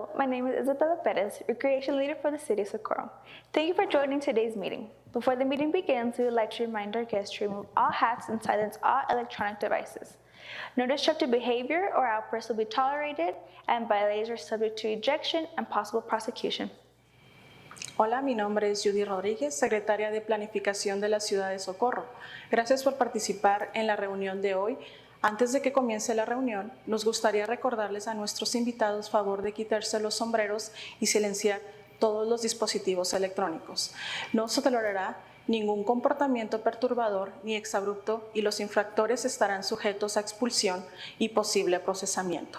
Hello, my name is Isabella Perez, Recreation Leader for the City of Socorro. Thank you for joining today's meeting. Before the meeting begins, we would like to remind our guests to remove all hats and silence all electronic devices. No destructive behavior or outbursts will be tolerated, and violators are subject to ejection and possible prosecution. Hola, mi nombre es Judy Rodríguez, secretaria de Planificación de la Ciudad de Socorro. Gracias por participar en la reunión de hoy. Antes de que comience la reunión, nos gustaría recordarles a nuestros invitados favor de quitarse los sombreros y silenciar todos los dispositivos electrónicos. No se tolerará ningún comportamiento perturbador ni exabrupto y los infractores estarán sujetos a expulsión y posible procesamiento.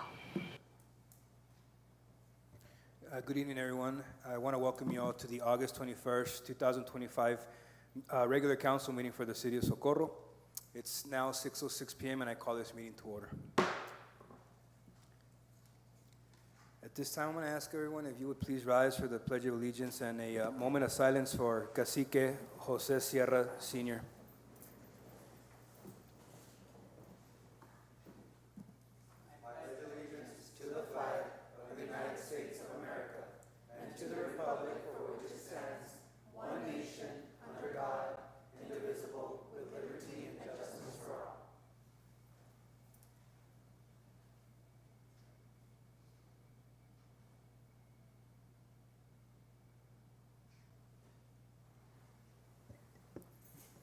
Good evening, everyone. I want to welcome you all to the August 21st, 2025 regular council meeting for the City of Socorro. It's now 6:06 p.m. and I call this meeting to order. At this time, I'm going to ask everyone if you would please rise for the Pledge of Allegiance and a moment of silence for Cacique Jose Sierra Sr.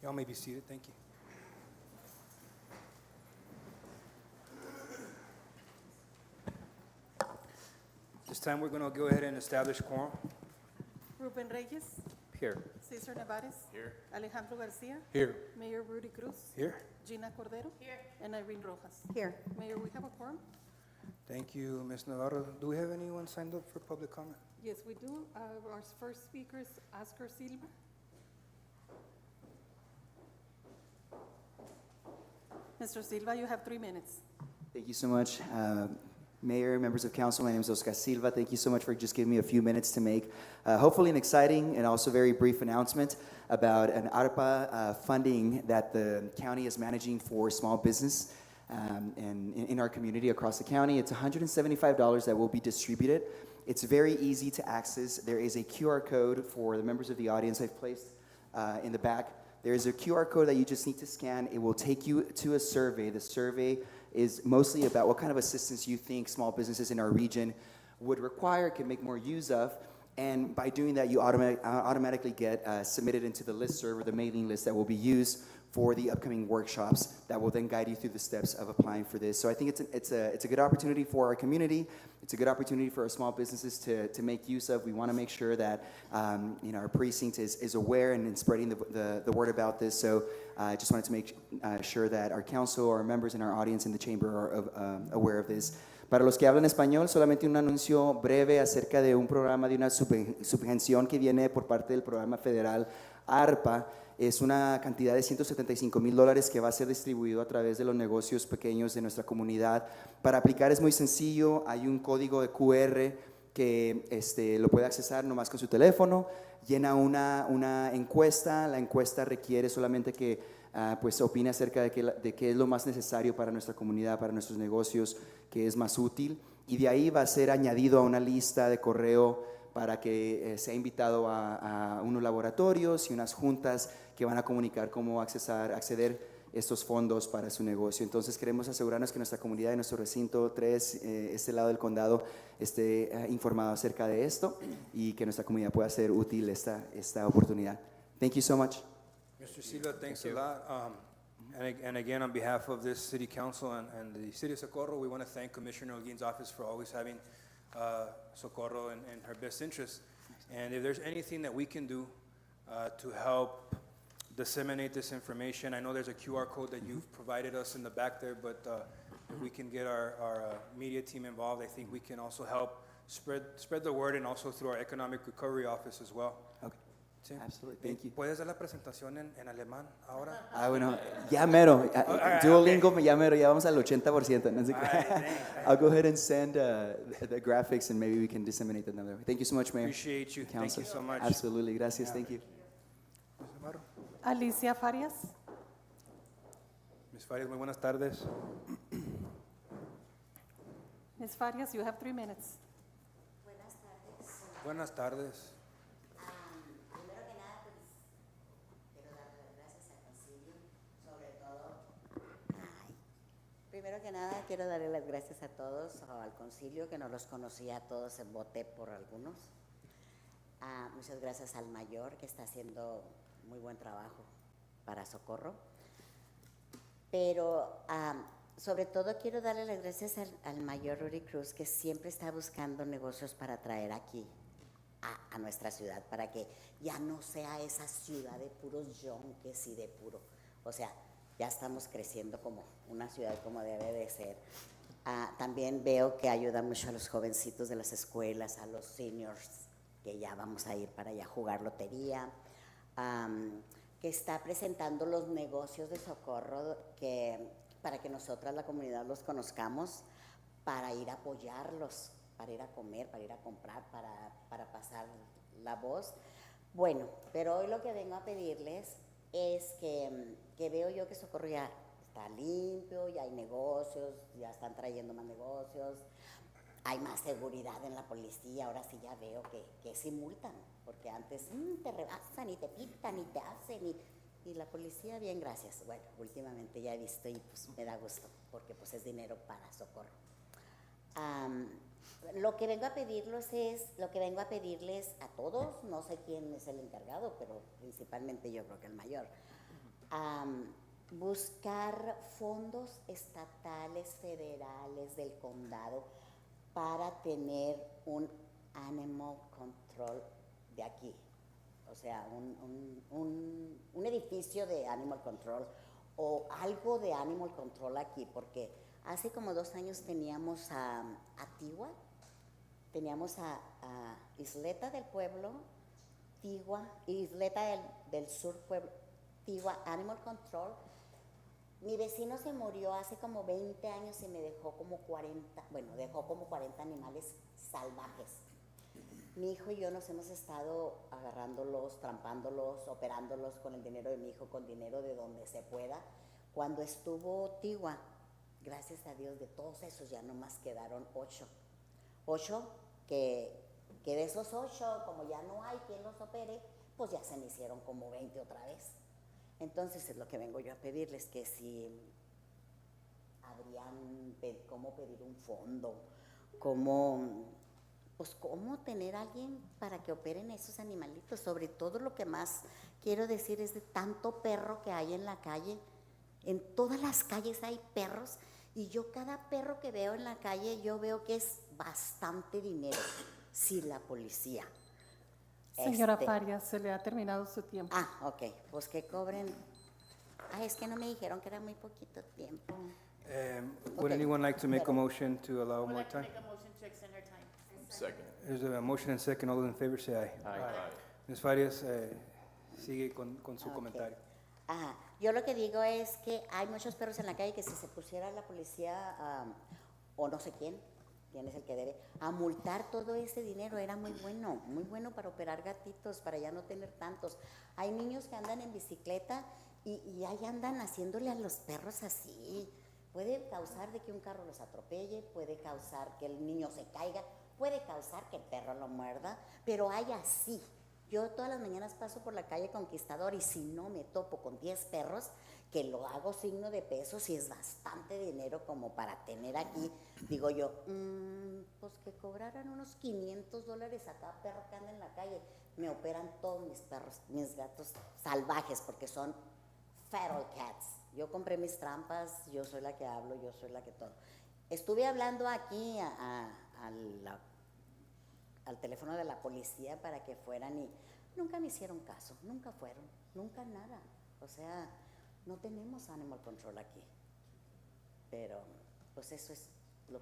Y'all may be seated. Thank you. This time we're going to go ahead and establish quorum. Ruben Reyes, Here. Cesar Nevares. Here. Alejandro Garcia. Here. Mayor Rudy Cruz. Here. Gina Cordero. Here. And Irene Rojas. Here. Mayor, we have a quorum? Thank you, Ms. Navarro. Do we have anyone signed up for public comment? Yes, we do. Our first speaker is Oscar Silva. Mr. Silva, you have 3 minutes. Thank you so much. Mayor, members of council, my name is Oscar Silva. Thank you so much for just giving me a few minutes to make hopefully an exciting and also very brief announcement about an ARPA funding that the county is managing for small business and in our community across the county. It's $175 that will be distributed. It's very easy to access. There is a QR code for the members of the audience I've placed in the back. There is a QR code that you just need to scan. It will take you to a survey. The survey is mostly about what kind of assistance you think small businesses in our region would require, can make more use of. And by doing that, you automatically get submitted into the listserv or the mailing list that will be used for the upcoming workshops that will then guide you through the steps of applying for this. So I think it's a good opportunity for our community. It's a good opportunity for our small businesses to make use of. We want to make sure that our precinct is aware and spreading the word about this. So I just wanted to make sure that our council, our members, and our audience in the chamber are aware of this. Para los que hablan español, solamente un anuncio breve acerca de un programa, de una subvención que viene por parte del programa federal ARPA. Es una cantidad de $175,000 que va a ser distribuido a través de los negocios pequeños de nuestra comunidad. Para aplicar es muy sencillo, hay un código de QR que lo puede accesar nomás con su teléfono, llena una encuesta, la encuesta requiere solamente que pues opine acerca de qué es lo más necesario para nuestra comunidad, para nuestros negocios, que es más útil, y de ahí va a ser añadido a una lista de correo para que sea invitado a unos laboratorios y unas juntas que van a comunicar cómo acceder estos fondos para su negocio. Entonces queremos asegurarnos que nuestra comunidad y nuestro recinto 3, este lado del condado, esté informado acerca de esto y que nuestra comunidad pueda ser útil esta oportunidad. Thank you so much. Mr. Silva, thanks a lot. And again, on behalf of this city council and the city of Socorro, we want to thank Commissioner Holguin's office for always having Socorro in her best interest. And if there's anything that we can do to help disseminate this information, I know there's a QR code that you've provided us in the back there, but if we can get our media team involved, I think we can also help spread the word, and also through our economic recovery office as well. Okay. Sí. Absolutely, thank you. ¿Puedes dar la presentación en alemán ahora? Bueno, ya mero. Duolingo, ya mero, ya vamos al 80%. No sé I'll go ahead and send the graphics and maybe we can disseminate them another way. Thank you so much, Mayor. Appreciate you. Thank you so much. Absolutely, gracias, thank you. Alicia Farias. Ms. Farias, muy buenas tardes. Ms. Farias, you have 3 minutes. Buenas tardes. Primero que nada, pues quiero darle las gracias al concilio, sobre todo. Primero que nada, quiero darle las gracias a todos, o al concilio, que no los conocía a todos, voté por algunos. Muchas gracias al mayor, que está haciendo muy buen trabajo para Socorro. Pero sobre todo quiero darle las gracias al mayor Rudy Cruz, que siempre está buscando negocios para traer aquí a nuestra ciudad, para que ya no sea esa ciudad de puros yonques y de puro, o sea, ya estamos creciendo como una ciudad como debe de ser. También veo que ayuda mucho a los jovencitos de las escuelas, a los seniors, que ya vamos a ir para allá a jugar lotería, que está presentando los negocios de Socorro, para que nosotras, la comunidad, los conozcamos, para ir a apoyarlos, para ir a comer, para ir a comprar, para pasar la voz. Bueno, pero hoy lo que vengo a pedirles es que veo yo que Socorro ya está limpio, ya hay negocios, ya están trayendo más negocios, hay más seguridad en la policía, ahora sí ya veo que sí multan, porque antes te rebasan y te pitan y te hacen y la policía, bien, gracias. Bueno, últimamente ya he visto y pues me da gusto, porque pues es dinero para Socorro. Lo que vengo a pedirles a todos, no sé quién es el encargado, pero principalmente yo creo que el mayor, buscar fondos estatales, federales, del condado, para tener un animal control de aquí, o sea, un edificio de animal control o algo de animal control aquí, porque hace como 2 años teníamos a Tigua, teníamos a Isleta del Pueblo, Tigua, Isleta del Sur Pueblo, Tigua Animal Control. Mi vecino se murió hace como 20 años y me dejó como 40 animales salvajes. Mi hijo y yo nos hemos estado agarrándolos, trampándolos, operándolos con el dinero de mi hijo, con dinero de donde se pueda. Cuando estuvo Tigua, gracias a Dios, de todos esos ya nomás quedaron 8. 8 que de esos 8, como ya no hay quien los opere, pues ya se me hicieron como 20 otra vez. Entonces es lo que vengo yo a pedirles, que si habrían cómo pedir un fondo, cómo tener a alguien para que operen esos animalitos. Sobre todo lo que más quiero decir es de tanto perro que hay en la calle. En todas las calles hay perros y yo cada perro que veo en la calle yo veo que es bastante dinero. Si la policía... Señora Farias, se le ha terminado su tiempo. Ok, pues que cobren. Es que no me dijeron que era muy poquito tiempo. Would anyone like to make a motion to allow more time? Make a motion to extend our time. Second. There's a motion and second. All those in favor say aye. Aye. Ms. Farias, sigue con su comentario. Yo lo que digo es que hay muchos perros en la calle que si se pusiera la policía, o no sé quién es el que debe, a multar todo ese dinero, era muy bueno para operar gatitos, para ya no tener tantos. Hay niños que andan en bicicleta y ahí andan haciéndole a los perros así. Puede causar de que un carro los atropelle, puede causar que el niño se caiga, puede causar que el perro lo muerda, pero hay así. Yo todas las mañanas paso por la calle Conquistador y si no me topo con 10 perros, que lo hago signo de pesos y es bastante dinero como para tener aquí, digo yo, pues que cobraran unos $500 a cada perro que anda en la calle. Me operan todos mis perros, mis gatos salvajes, porque son feral cats. Yo compré mis trampas, yo soy la que hablo, yo soy la que todo. Estuve hablando aquí al teléfono de la policía para que fueran y nunca me hicieron caso, nunca fueron, nunca nada. O sea, no tenemos animal control aquí. Pero pues eso es, lo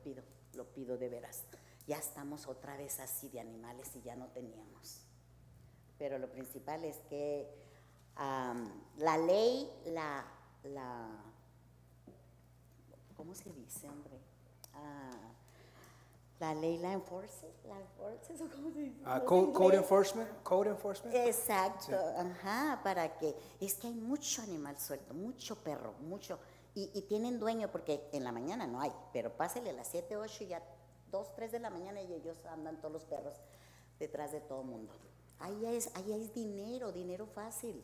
pido de veras. Ya estamos otra vez así de animales y ya no teníamos. Pero lo principal es que la ley, ¿cómo se dice, hombre? La ley la enforce, ¿o cómo se dice? Code enforcement. Exacto, Sí. Para que, es que hay mucho animal suelto, mucho perro, mucho, y tienen dueño, porque en la mañana no hay, pero pásele a las 7, 8 y ya 2, 3 de la mañana y ellos andan todos los perros. detrás de todo mundo. Ahí hay dinero, dinero fácil.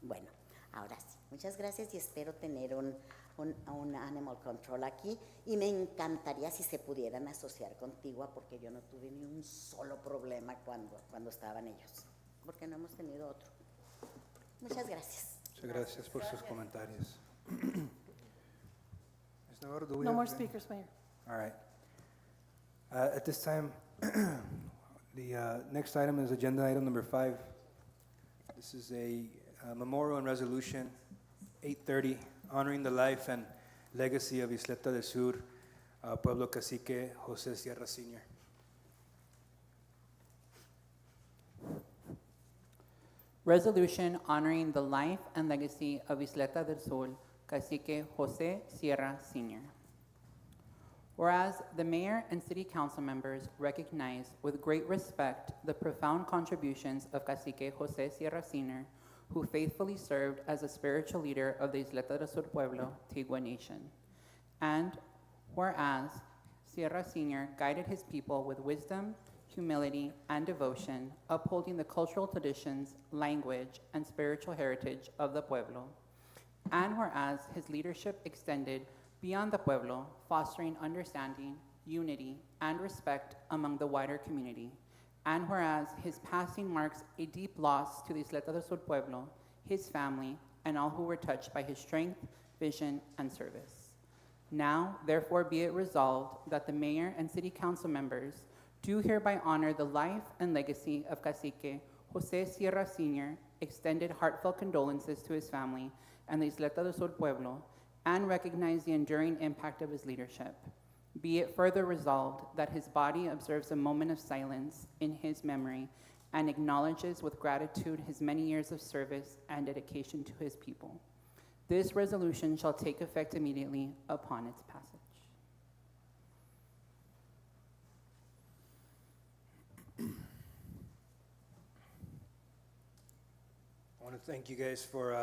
Bueno, ahora sí, muchas gracias y espero tener un animal control aquí y me encantaría si se pudieran asociar contigo porque yo no tuve ni un solo problema cuando estaban ellos, porque no hemos tenido otro. Muchas gracias. Muchas gracias por sus comentarios. Ms. Navarro, do we No have more any- speakers, Mayor. All right. At this time, the next item is agenda item number 5. This is a memorial and resolution 830, honoring the life and legacy of Isleta del Sur, Pueblo Cacique José Sierra Sr. Resolution honoring the life and legacy of Isleta del Sur, Cacique José Sierra Sr. Whereas the mayor and city council members recognize with great respect the profound contributions of Cacique José Sierra Sr., who faithfully served as a spiritual leader of the Isleta del Sur Pueblo, Tigua Nation. And whereas Sierra Sr. guided his people with wisdom, humility, and devotion, upholding the cultural traditions, language, and spiritual heritage of the Pueblo. And whereas his leadership extended beyond the Pueblo, fostering understanding, unity, and respect among the wider community. And whereas his passing marks a deep loss to the Isleta del Sur Pueblo, his family, and all who were touched by his strength, vision, and service. Now, therefore, be it resolved that the mayor and city council members do hereby honor the life and legacy of Cacique José Sierra Sr., extended heartfelt condolences to his family and the Isleta del Sur Pueblo, and recognize the enduring impact of his leadership. Be it further resolved that his body observes a moment of silence in his memory and acknowledges with gratitude his many years of service and dedication to his people. This resolution shall take effect immediately upon its passage. I want to thank you guys for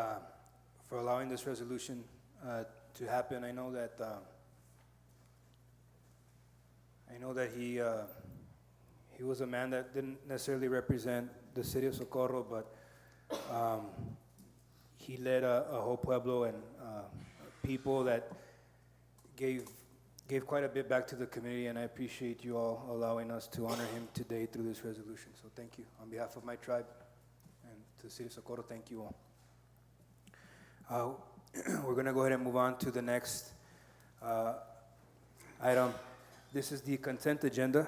allowing this resolution to happen. I know that he was a man that didn't necessarily represent the city of Socorro, but he led a whole pueblo and people that gave quite a bit back to the community, and I appreciate you all allowing us to honor him today through this resolution. So thank you. On behalf of my tribe and to the city of Socorro, thank you all. We're going to go ahead and move on to the next item. This is the consent agenda.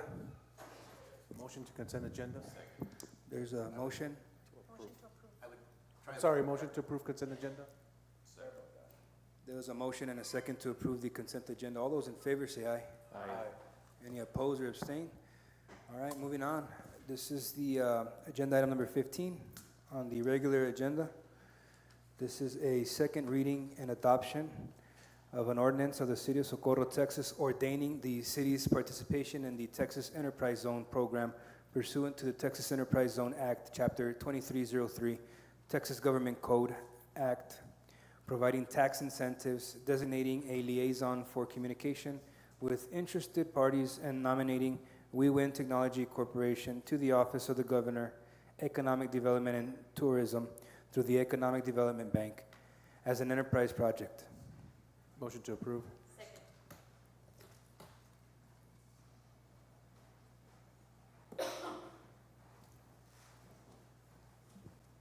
Motion to consent agenda? There's a motion. Sorry, motion to approve consent agenda? There was a motion and a second to approve the consent agenda. All those in favor say aye. Aye. Any opposed or abstain? All right, moving on. This is the agenda item number 15 on the regular agenda. This is a second reading and adoption of an ordinance of the City of Socorro, Texas, ordaining the city's participation in the Texas Enterprise Zone program pursuant to the Texas Enterprise Zone Act, Chapter 2303, Texas Government Code Act, providing tax incentives, designating a liaison for communication with interested parties, and nominating WeWin Technology Corporation to the Office of the Governor, Economic Development and Tourism through the Economic Development Bank as an enterprise project. Motion to approve?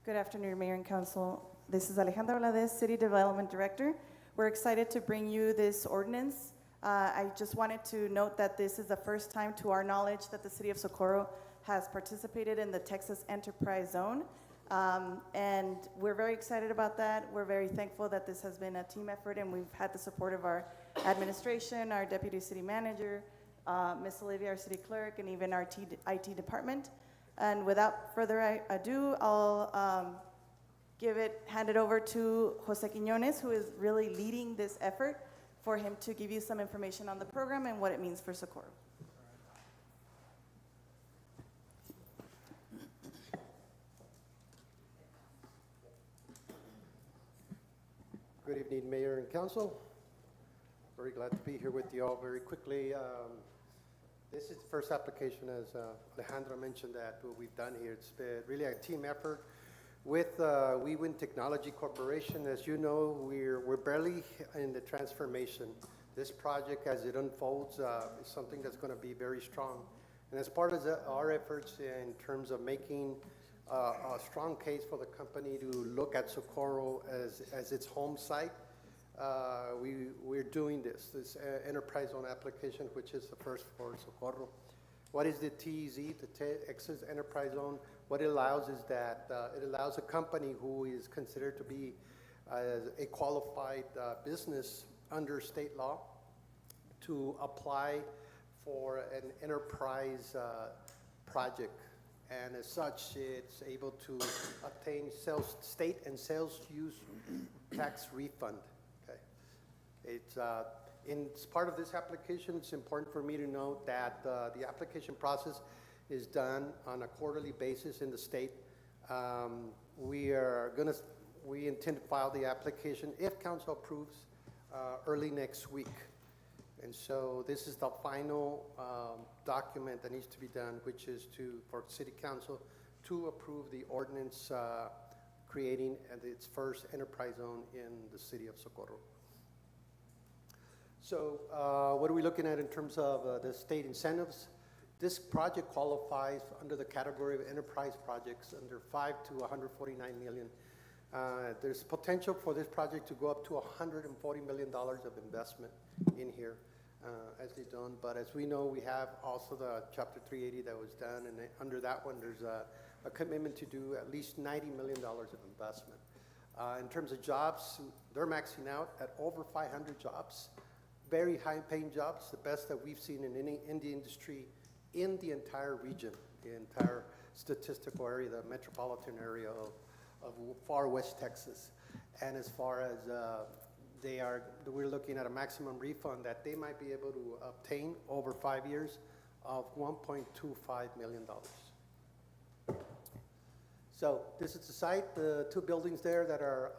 Good afternoon, Mayor and Council. This is Alejandra Valadez, City Development Director. We're excited to bring you this ordinance. I just wanted to note that this is the first time, to our knowledge, that the City of Socorro has participated in the Texas Enterprise Zone. And we're very excited about that. We're very thankful that this has been a team effort, and we've had the support of our administration, our Deputy City Manager, Ms. Olivia, our City Clerk, and even our IT department. And without further ado, I'll hand it over to Jose Quiñones, who is really leading this effort, for him to give you some information on the program and what it means for Socorro. Good evening, Mayor and Council. Very glad to be here with you all very quickly. This is the first application, as Alejandra mentioned, that what we've done here. It's been really a team effort with We Win Technology Corporation. As you know, we're barely in the transformation. This project, as it unfolds, is something that's going to be very strong. And as part of our efforts in terms of making a strong case for the company to look at Socorro as its home site, we're doing this enterprise zone application, which is the first for Socorro. What is the TEZ, the Texas Enterprise Zone? What it allows is that it allows a company who is considered to be a qualified business under state law to apply for an enterprise project. And as such, it's able to obtain state and sales use tax refund. Okay. It's part of this application. It's important for me to note that the application process is done on a quarterly basis in the state. We intend to file the application, if council approves, early next week. And so this is the final document that needs to be done, which is for City Council to approve the ordinance creating its first enterprise zone in the city of Socorro. So what are we looking at in terms of the state incentives? This project qualifies under the category of enterprise projects under 5 to 149 million. There's potential for this project to go up to $140 million of investment in here as they've done. But as we know, we have also the Chapter 380 that was done, and under that one, there's a commitment to do at least $90 million of investment. In terms of jobs, they're maxing out at over 500 jobs, very high-paying jobs, the best that we've seen in the industry in the entire region, the entire statistical area, the metropolitan area of far west Texas. And as far as we're looking at a maximum refund that they might be able to obtain over 5 years of $1.25 million. So this is the site, the two buildings there that are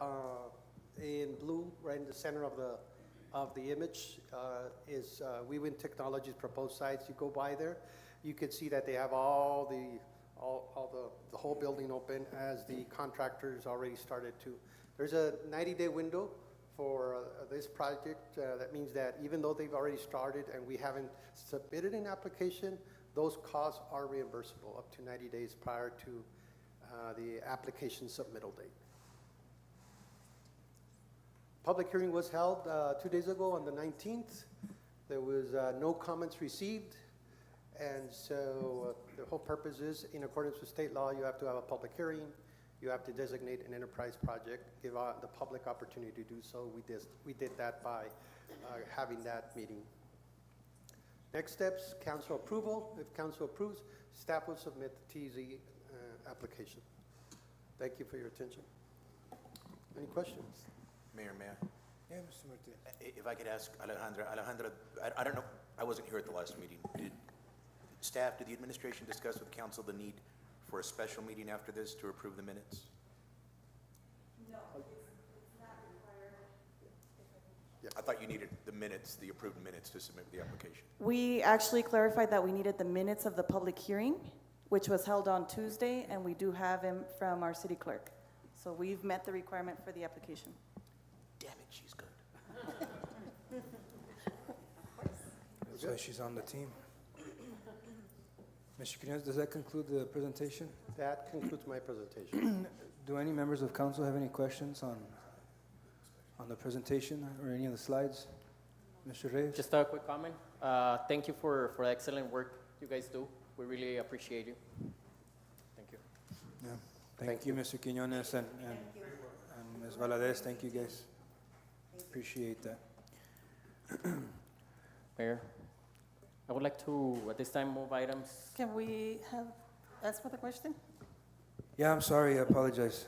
in blue, right in the center of the image is We Win Technologies proposed sites. You go by there, you can see that they have all the whole building open as the contractors already started to. There's a 90-day window for this project. That means that even though they've already started and we haven't submitted an application, those costs are reimbursable up to 90 days prior to the application submittal date. Public hearing was held 2 days ago on the 19th. There was no comments received. And so the whole purpose is, in accordance with state law, you have to have a public hearing. You have to designate an enterprise project, give the public opportunity to do so. We did that by having that meeting. Next steps, council approval. If council approves, staff will submit the TZ application. Thank you for your attention. Any questions? Mayor, Yeah, Mr. Martinez. if I could ask Alejandra. Alejandra, I don't know, I wasn't here at the last meeting. Did the administration discuss with council the need for a special meeting after this to approve the minutes? No, it's not required. I thought you needed the minutes, the approved minutes to submit the application. We actually clarified that we needed the minutes of the public hearing, which was held on Tuesday, and we do have them from our city clerk. So we've met the requirement for the application. Damn it, she's good. That's why she's on the team. Mr. Quinones, does that conclude the presentation? That concludes my presentation. Do any members of council have any questions on the presentation or any of the slides? Mr. Reyes? Just a quick comment. Thank you for the excellent work you guys do. We really appreciate you. Thank you. Yeah. Thank you, Mr. Quinones and Ms. Valadez. Thank you, guys. Appreciate that. Mayor, I would like to, at this time, move items. Can we ask for the question? Yeah, I'm sorry, I apologize.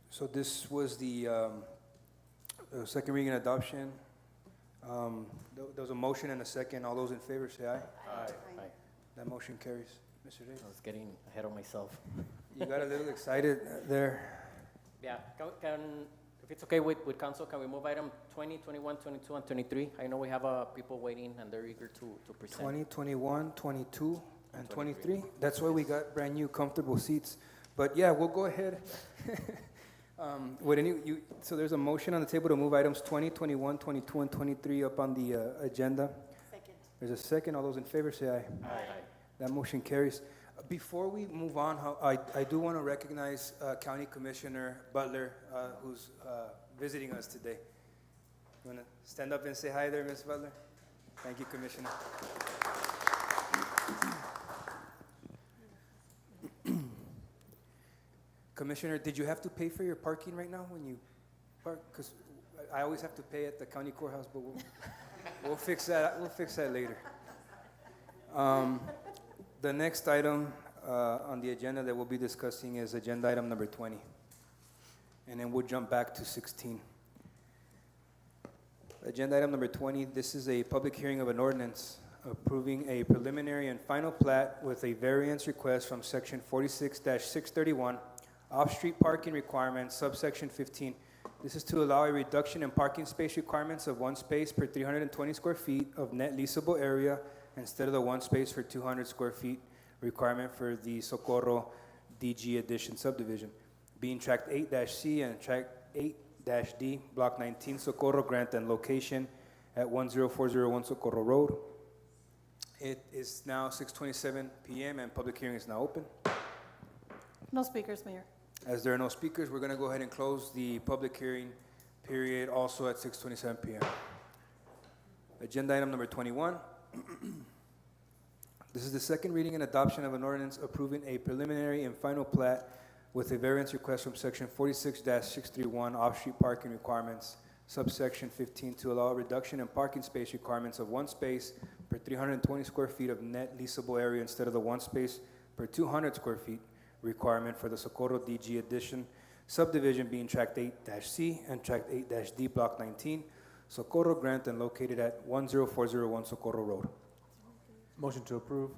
So this was the second reading and adoption. There was a motion and a second. All those in favor say aye. Aye. That motion carries. Mr. Reyes? I was getting ahead of myself. You got a little excited there. Yeah, If it's okay with council, can we move item 20, 21, 22, and 23? I know we have people waiting and they're eager to present. 20, 21, 22, and 23. That's why we got brand new comfortable seats. But yeah, we'll go ahead. So there's a motion on the table to move items 20, 21, 22, and 23 up on the agenda. Second. There's a second. All those in favor say aye. Aye. That motion carries. Before we move on, I do want to recognize County Commissioner Butler, who's visiting us today. You want to stand up and say hi there, Ms. Butler? Thank you, Commissioner. Commissioner, did you have to pay for your parking right now when you park? Because I always have to pay at the county courthouse, but we'll fix that. We'll fix that later. The next item on the agenda that we'll be discussing is agenda item number 20. And then we'll jump back to 16. Agenda item number 20, this is a public hearing of an ordinance approving a preliminary and final plat with a variance request from section 46-631, off-street parking requirements, subsection 15. This is to allow a reduction in parking space requirements of 1 space per 320 square feet of net leasable area instead of the 1 space for 200 square feet requirement for the Socorro DG Addition subdivision, being tract 8-C and tract 8-D, block 19, Socorro, grant and location at 10401 Socorro Road. It is now 6:27 p.m. and public hearing is now open. No speakers, Mayor. As there are no speakers, we're going to go ahead and close the public hearing period also at 6:27 p.m. Agenda item number 21. This is the second reading and adoption of an ordinance approving a preliminary and final plat with a variance request from section 46-631 off-street parking requirements, subsection 15, to allow a reduction in parking space requirements of 1 space per 320 square feet of net leasable area instead of the 1 space per 200 square feet requirement for the Socorro DG Addition subdivision, being tract 8-C and tract 8-D, block 19, Socorro, grant and located at 10401 Socorro Road. Motion to approve.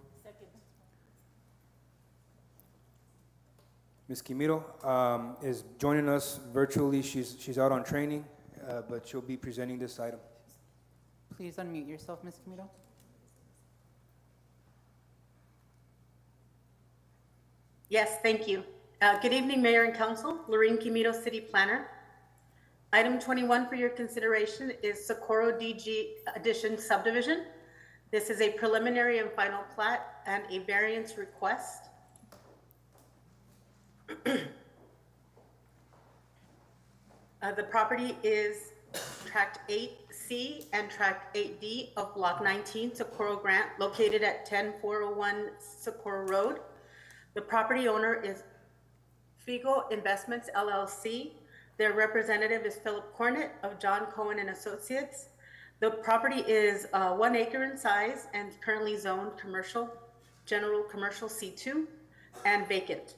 Ms. Kimiro is joining us virtually. She's out on training, but she'll be presenting this item. Please unmute yourself, Ms. Camilo. Yes, thank you. Good evening, Mayor and Council. Lorene Quimito, City Planner. Item 21 for your consideration is Socorro DG Addition Subdivision. This is a preliminary and final plat and a variance request. The property is tract 8C and tract 8D of block 19, Socorro Grant, located at 10401 Socorro Road. The property owner is Figo Investments LLC. Their representative is Philip Cornett of John Cohen and Associates. The property is 1 acre in size and currently zoned commercial, general commercial C2, and vacant.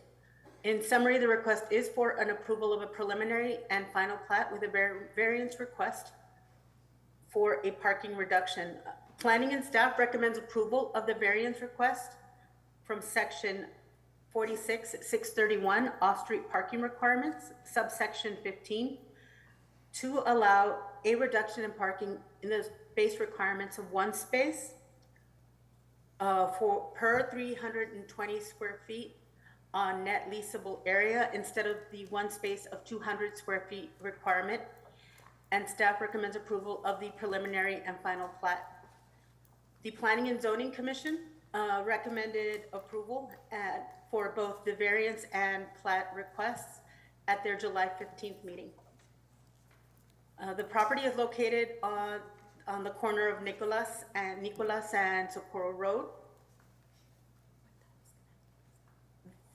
In summary, the request is for an approval of a preliminary and final plat with a variance request for a parking reduction. Planning and staff recommends approval of the variance request from section 46-631 off-street parking requirements, subsection 15, to allow a reduction in parking in the space requirements of 1 space per 320 square feet on net leasable area instead of the 1 space of 200 square feet requirement. And staff recommends approval of the preliminary and final plat. The Planning and Zoning Commission recommended approval for both the variance and plat requests at their July 15th meeting. The property is located on the corner of Nicolas and Socorro Road.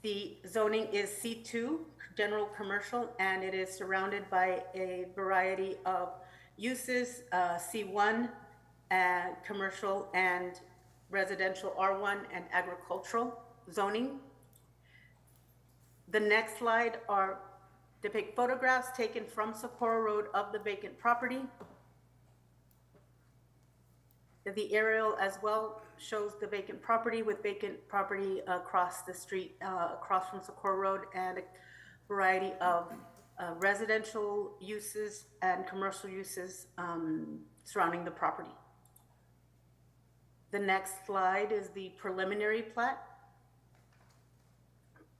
The zoning is C2, general commercial, and it is surrounded by a variety of uses, C1, commercial and residential R1 and agricultural zoning. The next slide depict photographs taken from Socorro Road of the vacant property. The aerial as well shows the vacant property with vacant property across the street, across from Socorro Road, and a variety of residential uses and commercial uses surrounding the property. The next slide is the preliminary plat,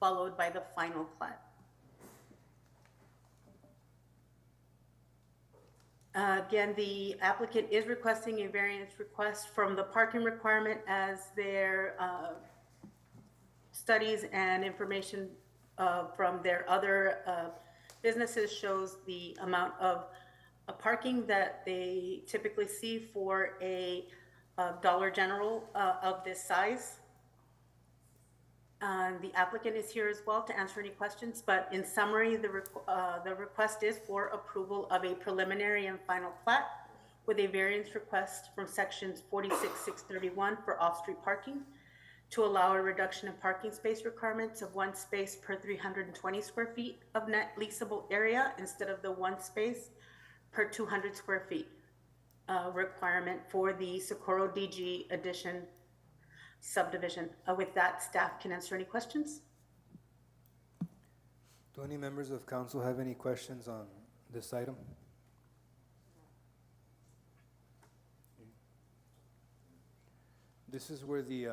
followed by the final plat. Again, the applicant is requesting a variance request from the parking requirement as their studies and information from their other businesses shows the amount of parking that they typically see for a Dollar General of this size. The applicant is here as well to answer any questions, but in summary, the request is for approval of a preliminary and final plat with a variance request from sections 46-631 for off-street parking to allow a reduction in parking space requirements of 1 space per 320 square feet of net leasable area instead of the 1 space per 200 square feet requirement for the Socorro DG addition subdivision. With that, staff can answer any questions. Do any members of council have any questions on this item? This is where the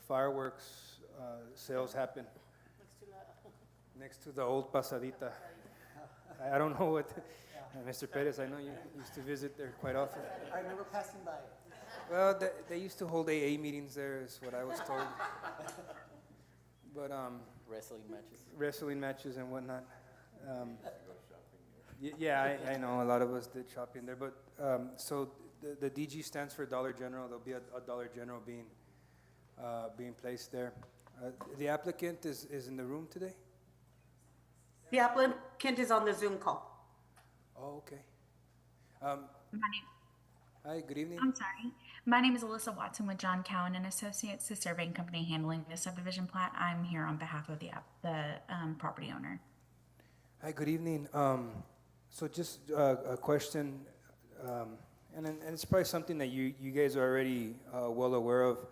fireworks sales happen. Next to the old Pasadita. I don't know what, Mr. Perez, I know you used to visit there quite often. I remember passing by. Well, they used to hold AA meetings there, is what I was told. But wrestling matches and whatnot. Yeah, I know a lot of us did shopping there. But so the DG stands for Dollar General. There'll be a Dollar General being placed there. The applicant is in the room today? The applicant is on the Zoom call. Oh, okay. My name, Hi, good evening. I'm sorry. My name is Alyssa Watson with John Cowan and Associates, the surveying company handling the subdivision plat. I'm here on behalf of the property owner. Hi, good evening. So just a question, and it's probably something that you guys are already well aware of.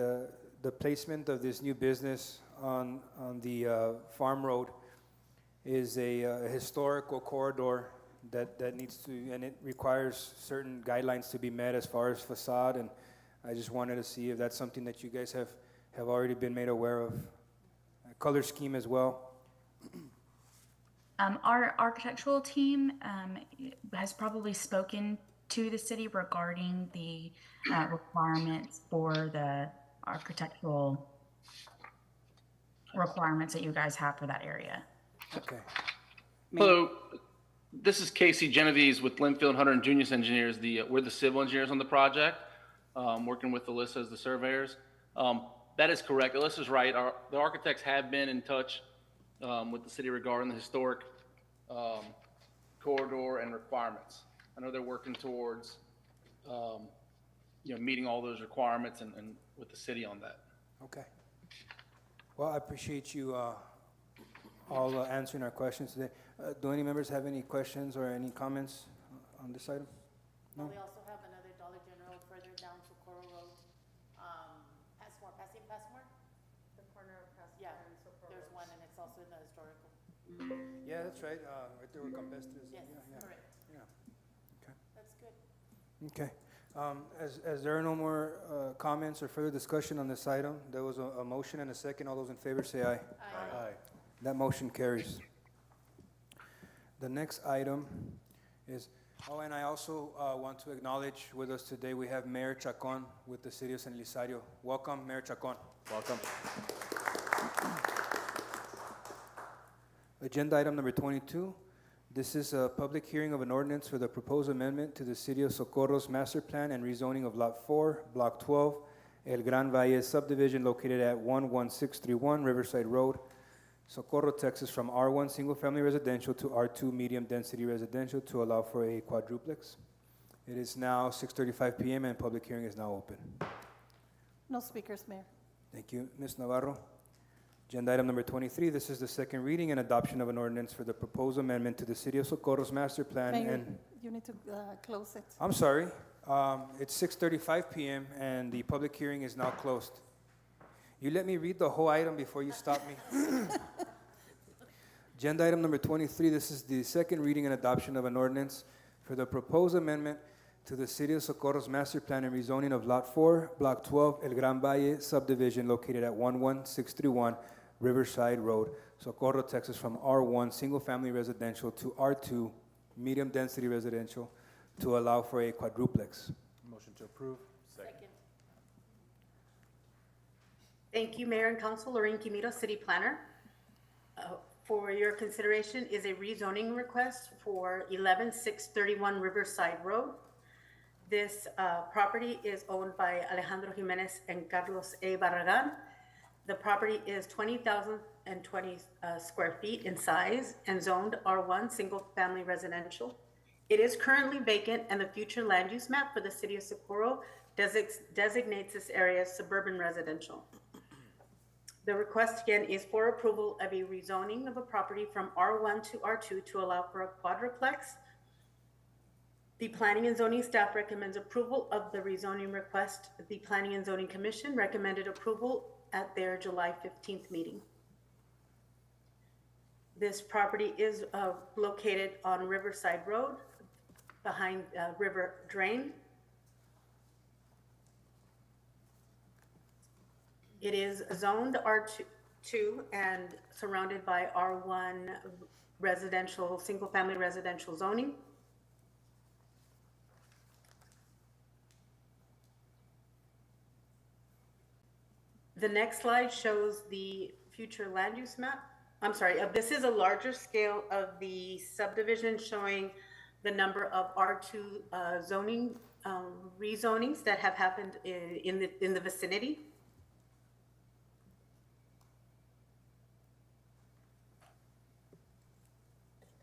The placement of this new business on the farm road is a historical corridor that needs to, and it requires certain guidelines to be met as far as facade, and I just wanted to see if that's something that you guys have already been made aware of. Color scheme as well. Our architectural team has probably spoken to the city regarding the requirements for the architectural requirements that you guys have for that area. Okay. Hello, this is Casey Genovese with Linfield Hunter and Junius Engineers. We're the civil engineers on the project, working with Alyssa as the surveyors. That is correct. Alyssa's right. The architects have been in touch with the city regarding the historic corridor and requirements. I know they're working towards meeting all those requirements and with the city on that. Okay. Well, I appreciate you all answering our questions today. Do any members have any questions or any comments on this item? No? We also have another Dollar General further down Socorro Road. Passmore? The corner of Passmore and Socorro. There's one, and it's also in the historical. Yeah, that's right. Right there where Campestre is. Yes, Yeah. correct. Yeah. Okay. That's good. Okay. As there are no more comments or further discussion on this item, there was a motion and a second. All those in favor say aye. Aye. That motion carries. The next item is, and I also want to acknowledge with us today, we have Mayor Chacon with the City of San Elizario. Welcome, Mayor Chacon. Welcome. Agenda item number 22. This is a public hearing of an ordinance for the proposed amendment to the City of Socorro's master plan and rezoning of Lot 4, Block 12, El Gran Valle subdivision located at 11631 Riverside Road, Socorro, Texas, from R1 single-family residential to R2 medium-density residential to allow for a quadruplex. It is now 6:35 p.m. and public hearing is now open. No speakers, Mayor. Thank you, Ms. Navarro. Agenda item number 23, this is the second reading and adoption of an ordinance for the proposed amendment to the City of Socorro's master plan. Mayor, And you need to close it. I'm sorry, it's 6:35 p.m. and the public hearing is now closed. You let me read the whole item before you stop me. Agenda item number 23, this is the second reading and adoption of an ordinance for the proposed amendment to the City of Socorro's master plan and rezoning of Lot 4, Block 12, El Gran Valle subdivision located at 11631 Riverside Road, Socorro, Texas, from R1 single-family residential to R2 medium-density residential to allow for a quadruplex. Motion to approve. Second. Thank you, Mayor and Council. Lorraine Quimito, City Planner. For your consideration is a rezoning request for 11631 Riverside Road. This property is owned by Alejandro Jimenez and Carlos A. Barragan. The property is 20,020 square feet in size and zoned R1 single-family residential. It is currently vacant, and the future land use map for the City of Socorro designates this area as suburban residential. The request again is for approval of a rezoning of a property from R1 to R2 to allow for a quadruplex. The Planning and Zoning staff recommends approval of the rezoning request. The Planning and Zoning Commission recommended approval at their July 15th meeting. This property is located on Riverside Road behind River Drain. It is zoned R2 and surrounded by R1 residential, single-family residential zoning. The next slide shows the future land use map. I'm sorry, this is a larger scale of the subdivision showing the number of R2 zoning rezonings that have happened in the vicinity.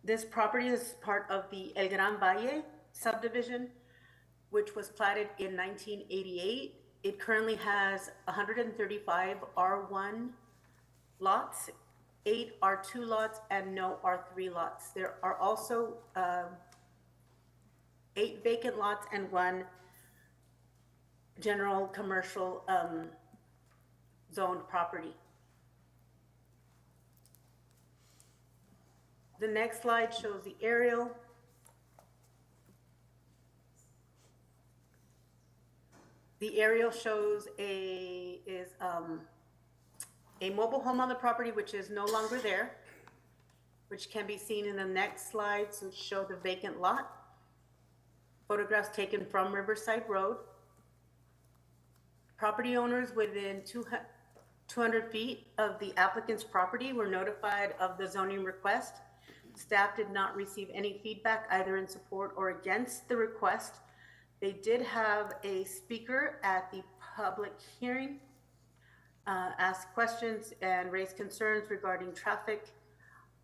This property is part of the El Gran Valle subdivision, which was platted in 1988. It currently has 135 R1 lots, 8 R2 lots, and no R3 lots. There are also 8 vacant lots and 1 general commercial zoned property. The next slide shows the aerial. The aerial shows a mobile home on the property, which is no longer there, which can be seen in the next slides, which show the vacant lot. Photographs taken from Riverside Road. Property owners within 200 feet of the applicant's property were notified of the zoning request. Staff did not receive any feedback either in support or against the request. They did have a speaker at the public hearing, ask questions and raise concerns regarding traffic,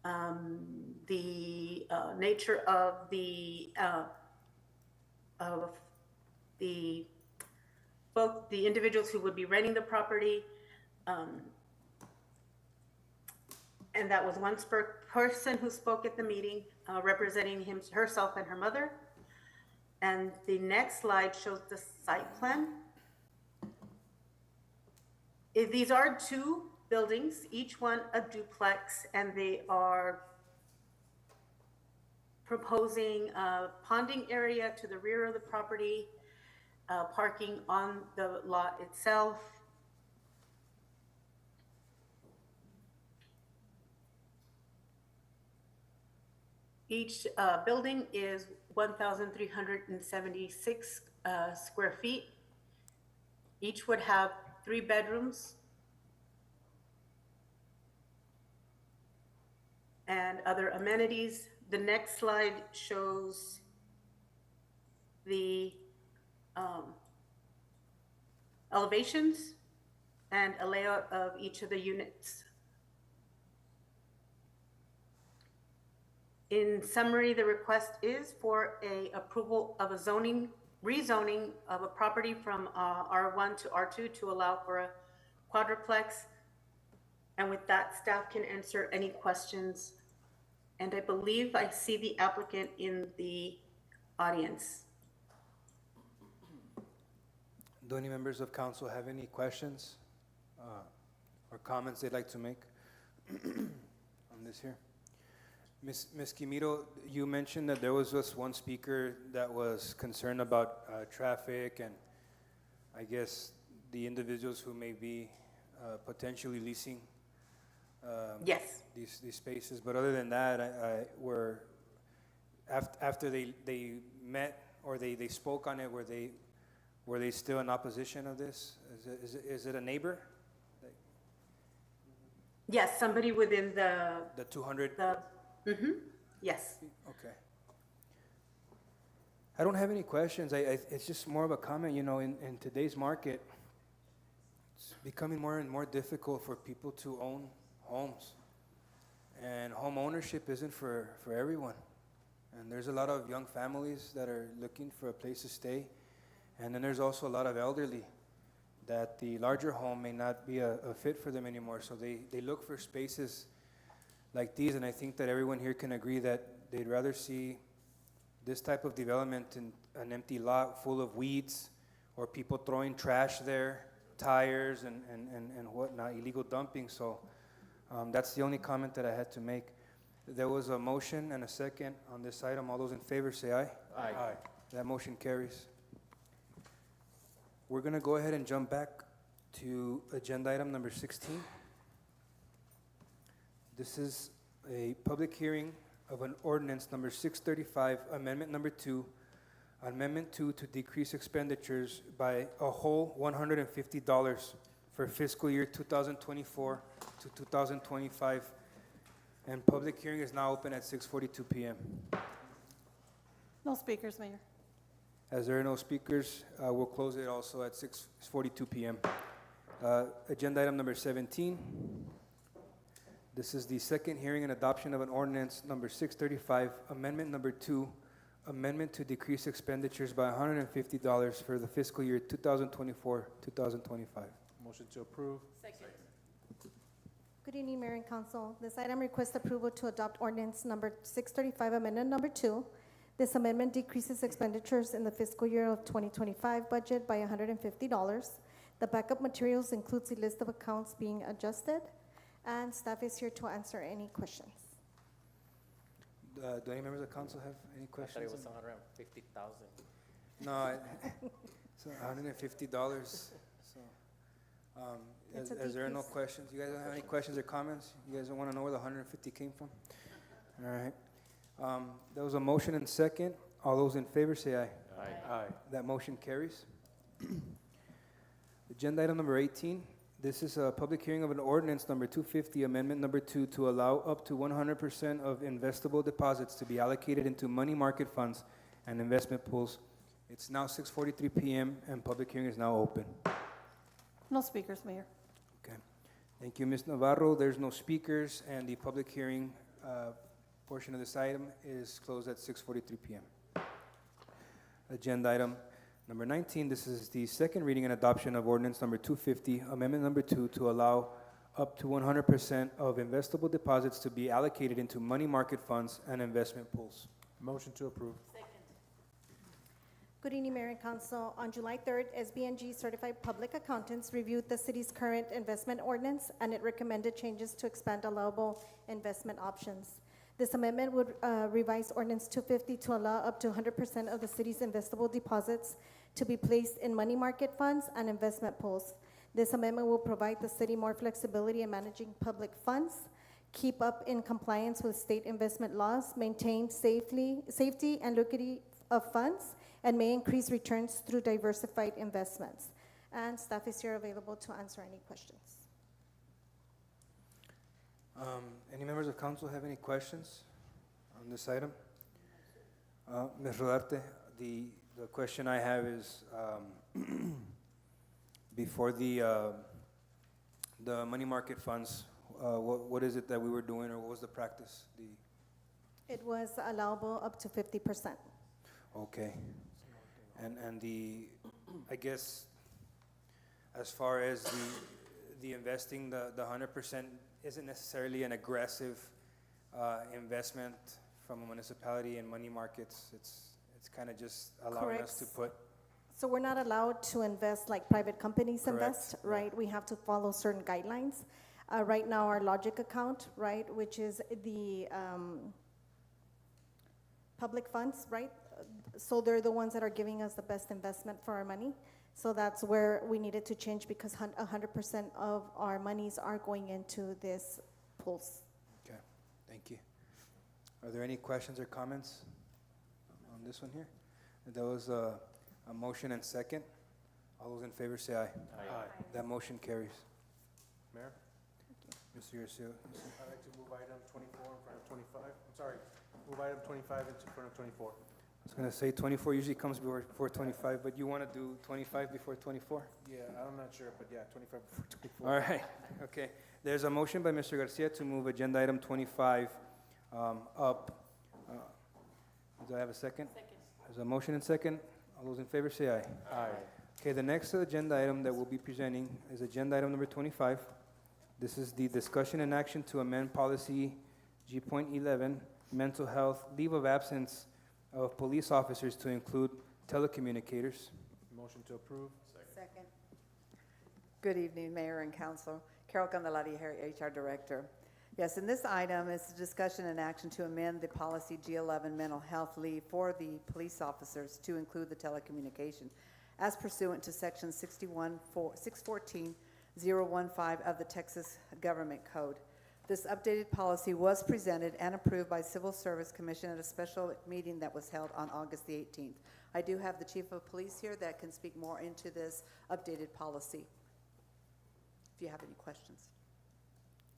the nature of the individuals who would be renting the property, and that was one person who spoke at the meeting, representing herself and her mother. And the next slide shows the site plan. These are 2 buildings, each one a duplex, and they are proposing a ponding area to the rear of the property, parking on the lot itself. Each building is 1,376 square feet. Each would have 3 bedrooms and other amenities. The next slide shows the elevations and a layout of each of the units. In summary, the request is for a approval of a rezoning of a property from R1 to R2 to allow for a quadruplex. And with that, staff can answer any questions. And I believe I see the applicant in the audience. Do any members of council have any questions or comments they'd like to make on this here? Ms. Quimito, you mentioned that there was just one speaker that was concerned about traffic and I guess the individuals who may be potentially leasing Yes. these spaces. But other than that, after they met or they spoke on it, were they still in opposition of this? Is it a neighbor? Yes, somebody within The 200? Yes. Okay. I don't have any questions. It's just more of a comment. You know, in today's market, it's becoming more and more difficult for people to own homes. And home ownership isn't for everyone. And there's a lot of young families that are looking for a place to stay. And then there's also a lot of elderly that the larger home may not be a fit for them anymore. So they look for spaces like these. And I think that everyone here can agree that they'd rather see this type of development in an empty lot full of weeds or people throwing trash there, tires and whatnot, illegal dumping. So that's the only comment that I had to make. There was a motion and a second on this item. All those in favor say aye. Aye. That motion carries. We're going to go ahead and jump back to agenda item number 16. This is a public hearing of an ordinance number 635, amendment number 2, amendment 2 to decrease expenditures by a whole $150 for fiscal year 2024 to 2025. And public hearing is now open at 6:42 p.m. No speakers, Mayor. As there are no speakers, we'll close it also at 6:42 p.m. Agenda item number 17. This is the second hearing and adoption of an ordinance number 635, amendment number 2, amendment to decrease expenditures by $150 for the fiscal year 2024-2025. Motion to approve. Second. Good evening, Mayor and Council. This item requests approval to adopt ordinance number 635, amendment number 2. This amendment decreases expenditures in the fiscal year of 2025 budget by $150. The backup materials includes a list of accounts being adjusted, and staff is here to answer any questions. Do any members of the council have any I thought questions? it was 150,000. No, it's $150. So, It's a as there are no decrease. questions, you guys don't have any questions or comments? You guys don't want to know where the 150 came from? All right. There was a motion and second. All those in favor say aye. Aye. That motion carries. Agenda item number 18. This is a public hearing of an ordinance number 250, amendment number 2, to allow up to 100% of investable deposits to be allocated into money market funds and investment pools. It's now 6:43 p.m. and public hearing is now open. No speakers, Mayor. Okay. Thank you, Ms. Navarro. There's no speakers, and the public hearing portion of this item is closed at 6:43 p.m. Agenda item number 19, this is the second reading and adoption of ordinance number 250, amendment number 2, to allow up to 100% of investable deposits to be allocated into money market funds and investment pools. Motion to approve. Good evening, Mayor and Council. On July 3rd, SBNG Certified Public Accountants reviewed the city's current investment ordinance, and it recommended changes to expand allowable investment options. This amendment would revise Ordinance 250 to allow up to 100% of the city's investable deposits to be placed in money market funds and investment pools. This amendment will provide the city more flexibility in managing public funds, keep up in compliance with state investment laws, maintain safety and liquidity of funds, and may increase returns through diversified investments. And staff is here available to answer any questions. Any members of council have any questions on this item? Ms. Rodarte, the question I have is, before the money market funds, what is it that we were doing, or what was the practice? It was allowable up to 50%. Okay. And I guess, as far as the investing, the 100% isn't necessarily an aggressive investment from a municipality in money markets. It's kind of just allowing us to put. So we're not allowed to invest like private companies Correct. invest, right? We have to follow certain guidelines. Right now, our Logic account, right, which is the public funds, right? So they're the ones that are giving us the best investment for our money. So that's where we needed to change because 100% of our monies are going into this pools. Okay, thank you. Are there any questions or comments on this one here? There was a motion and second. All those in favor say aye. Aye. That motion carries. Mayor, Mr. Garcia. I'd like to move item 24 in front of 25. I'm sorry, move item 25 into front of 24. I was going to say 24 usually comes before 25, but you want to do 25 before 24? Yeah, I'm not sure, but yeah, 25 before 24. All right, okay. There's a motion by Mr. Garcia to move agenda item 25 up. Do I have a second? Second. There's a motion and second. All those in favor say aye. Aye. Okay, the next agenda item that we'll be presenting is agenda item number 25. This is the discussion and action to amend policy G.11, mental health, leave of absence of police officers to include telecommunicators. Motion to approve. Second. Good evening, Mayor and Council. Carol Candelari here, HR Director. Yes, in this item is a discussion and action to amend the policy G11 mental health leave for the police officers to include the telecommunication as pursuant to section 614.015 of the Texas Government Code. This updated policy was presented and approved by Civil Service Commission at a special meeting that was held on August the 18th. I do have the Chief of Police here that can speak more into this updated policy, if you have any questions.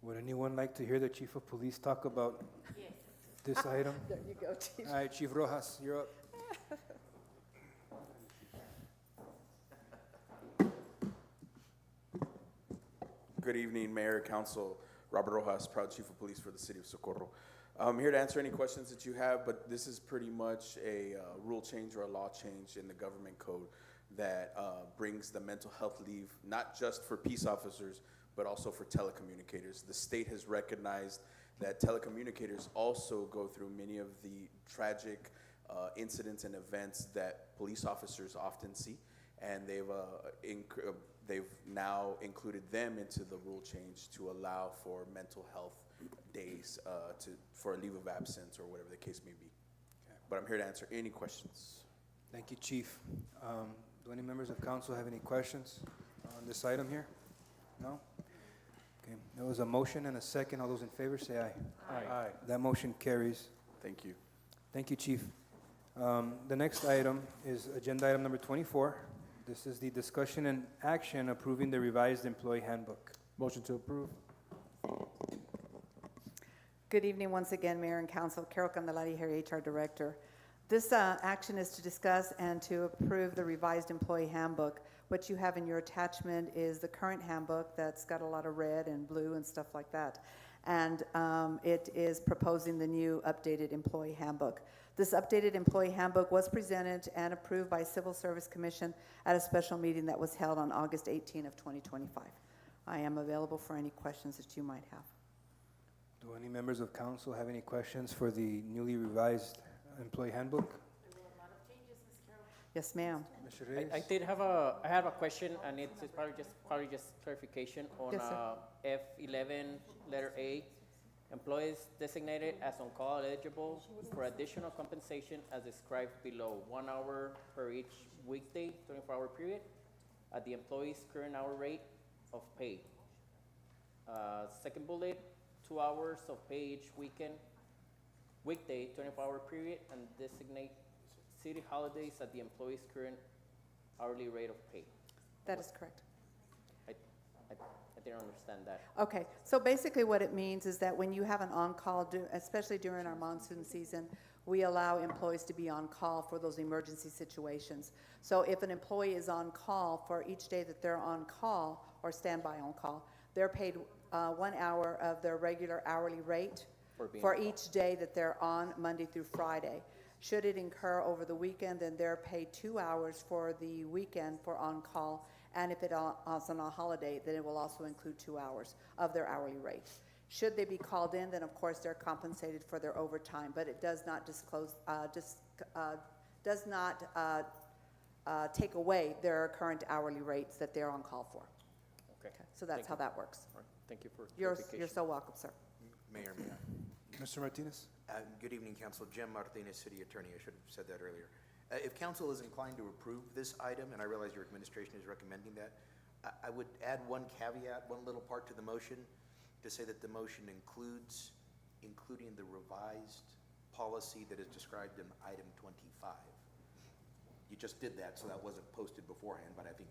Would anyone like to hear the Chief of Police talk about this item? There you go, Chief. All right, Chief Rojas, you're up. Good evening, Mayor, Council. Robert Rojas, proud Chief of Police for the City of Socorro. I'm here to answer any questions that you have, but this is pretty much a rule change or a law change in the government code that brings the mental health leave, not just for peace officers, but also for telecommunicators. The state has recognized that telecommunicators also go through many of the tragic incidents and events that police officers often see, and they've now included them into the rule change to allow for mental health days for a leave of absence or whatever the case may be. Okay. But I'm here to answer any questions. Thank you, Chief. Do any members of council have any questions on this item here? No? Okay, there was a motion and a second. All those in favor say aye. Aye. That motion carries. Thank you. Thank you, Chief. The next item is agenda item number 24. This is the discussion and action approving the revised employee handbook. Motion to approve. Good evening once again, Mayor and Council. Carol Candelari here, HR Director. This action is to discuss and to approve the revised employee handbook. What you have in your attachment is the current handbook that's got a lot of red and blue and stuff like that. And it is proposing the new updated employee handbook. This updated employee handbook was presented and approved by Civil Service Commission at a special meeting that was held on August 18 of 2025. I am available for any questions that you might have. Do any members of council have any questions for the newly revised employee handbook? Yes, ma'am. Mr. Reyes? I have a question, and it's probably just clarification on Yes, sir. F11, letter A. Employees designated as on-call eligible for additional compensation as described below, 1 hour per each weekday, 24-hour period, at the employee's current hour rate of pay. Second bullet, 2 hours of pay each weekday, 24-hour period, and designate city holidays at the employee's current hourly rate of pay. That is correct. I didn't understand that. Okay, so basically what it means is that when you have an on-call, especially during our monsoon season, we allow employees to be on call for those emergency situations. So if an employee is on call for each day that they're on call or standby on call, they're paid 1 hour of their regular hourly rate for each day that they're on, Monday through Friday. Should it incur over the weekend, then they're paid 2 hours for the weekend for on-call. And if it is on a holiday, then it will also include 2 hours of their hourly rate. Should they be called in, then of course they're compensated for their overtime, but it does not take away their current hourly rates that they're on call for. Okay. So that's how that works. All right. Thank you for You're clarification. so welcome, sir. Mayor, Mr. Martinez? Good evening, Council. Jim Martinez, City Attorney. I should have said that earlier. If council is inclined to approve this item, and I realize your administration is recommending that, I would add one caveat, one little part to the motion, to say that the motion including the revised policy that is described in item 25. You just did that, so that wasn't posted beforehand, but I think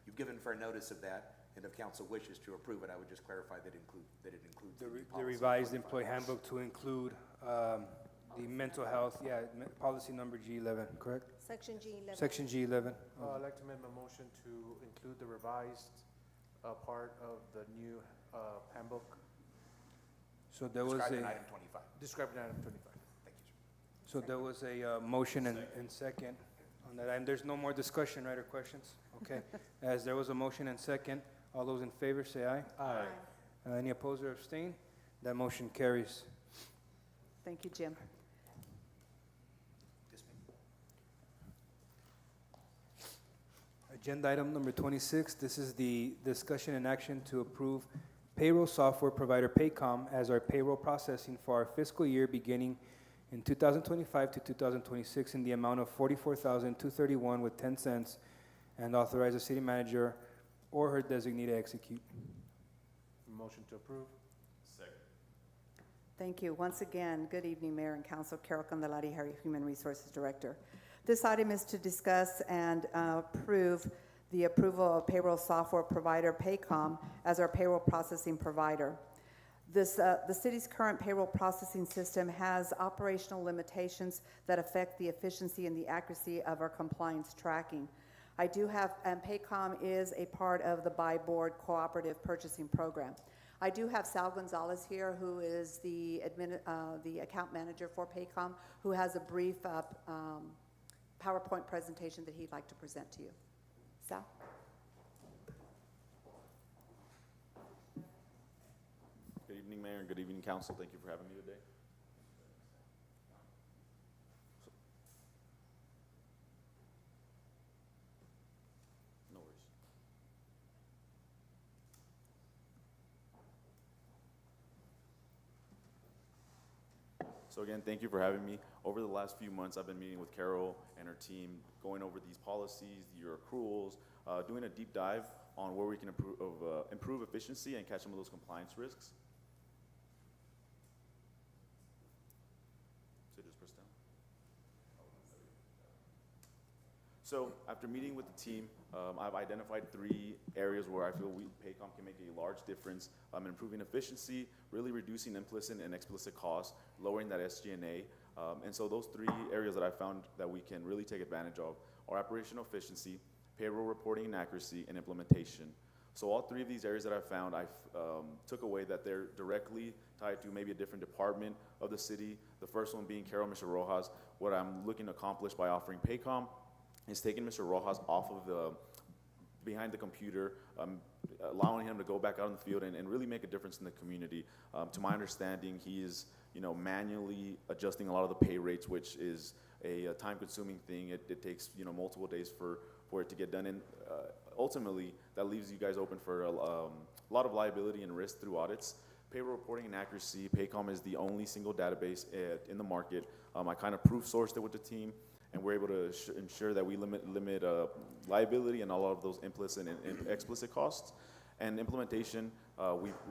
you've given fair notice of that, and if council wishes to approve it, I would just clarify that it includes The revised employee handbook to include the mental health, policy number G11, correct? Section G11. Section G11. I'd like to amend my motion to include the revised part of the new handbook So there was described in a, item 25. described in item 25. Thank you, sir. so there was a motion and second on that, and there's no more discussion, right, or questions? Okay. As there was a motion and second, all those in favor say aye. Aye. Any opposed or abstain? That motion carries. Thank you, Jim. Yes, ma'am. Agenda item number 26, this is the discussion and action to approve payroll software provider Paycom as our payroll processing for our fiscal year beginning in 2025 to 2026 in the amount of $44,231.10 and authorize the city manager or her designee to execute. Motion to approve. Thank you. Once again, good evening, Mayor and Council. Carol Candelari, Human Resources Director. This item is to discuss and approve the approval of payroll software provider Paycom as our payroll processing provider. The city's current payroll processing system has operational limitations that affect the efficiency and the accuracy of our compliance tracking. I do have, and Paycom is a part of the Buy-Board Cooperative Purchasing Program. I do have Sal Gonzalez here, who is the account manager for Paycom, who has a brief PowerPoint presentation that he'd like to present to you. Sal? Good evening, Mayor, and good evening, Council. Thank you for having me today. No worries. So again, thank you for having me. Over the last few months, I've been meeting with Carol and her team, going over these policies, your accruals, doing a deep dive on where we can improve efficiency and catch some of those compliance risks. So just press down. So after meeting with the team, I've identified 3 areas where I feel Paycom can make a large difference in improving efficiency, really reducing implicit and explicit costs, lowering that SG&A. And so those 3 areas that I found that we can really take advantage of are operational efficiency, payroll reporting and accuracy, and implementation. So all 3 of these areas that I found, I took away that they're directly tied to maybe a different department of the city. The first one being Carol Mr. Rojas. What I'm looking to accomplish by offering Paycom is taking Mr. Rojas off of behind the computer, allowing him to go back out in the field and really make a difference in the community. To my understanding, he is manually adjusting a lot of the pay rates, which is a time-consuming thing. It takes multiple days for it to get done, and ultimately that leaves you guys open for a lot of liability and risk through audits. Payroll reporting and accuracy, Paycom is the only single database in the market. I kind of proof-sourced it with the team, and we're able to ensure that we limit liability and all of those implicit and explicit costs. And implementation,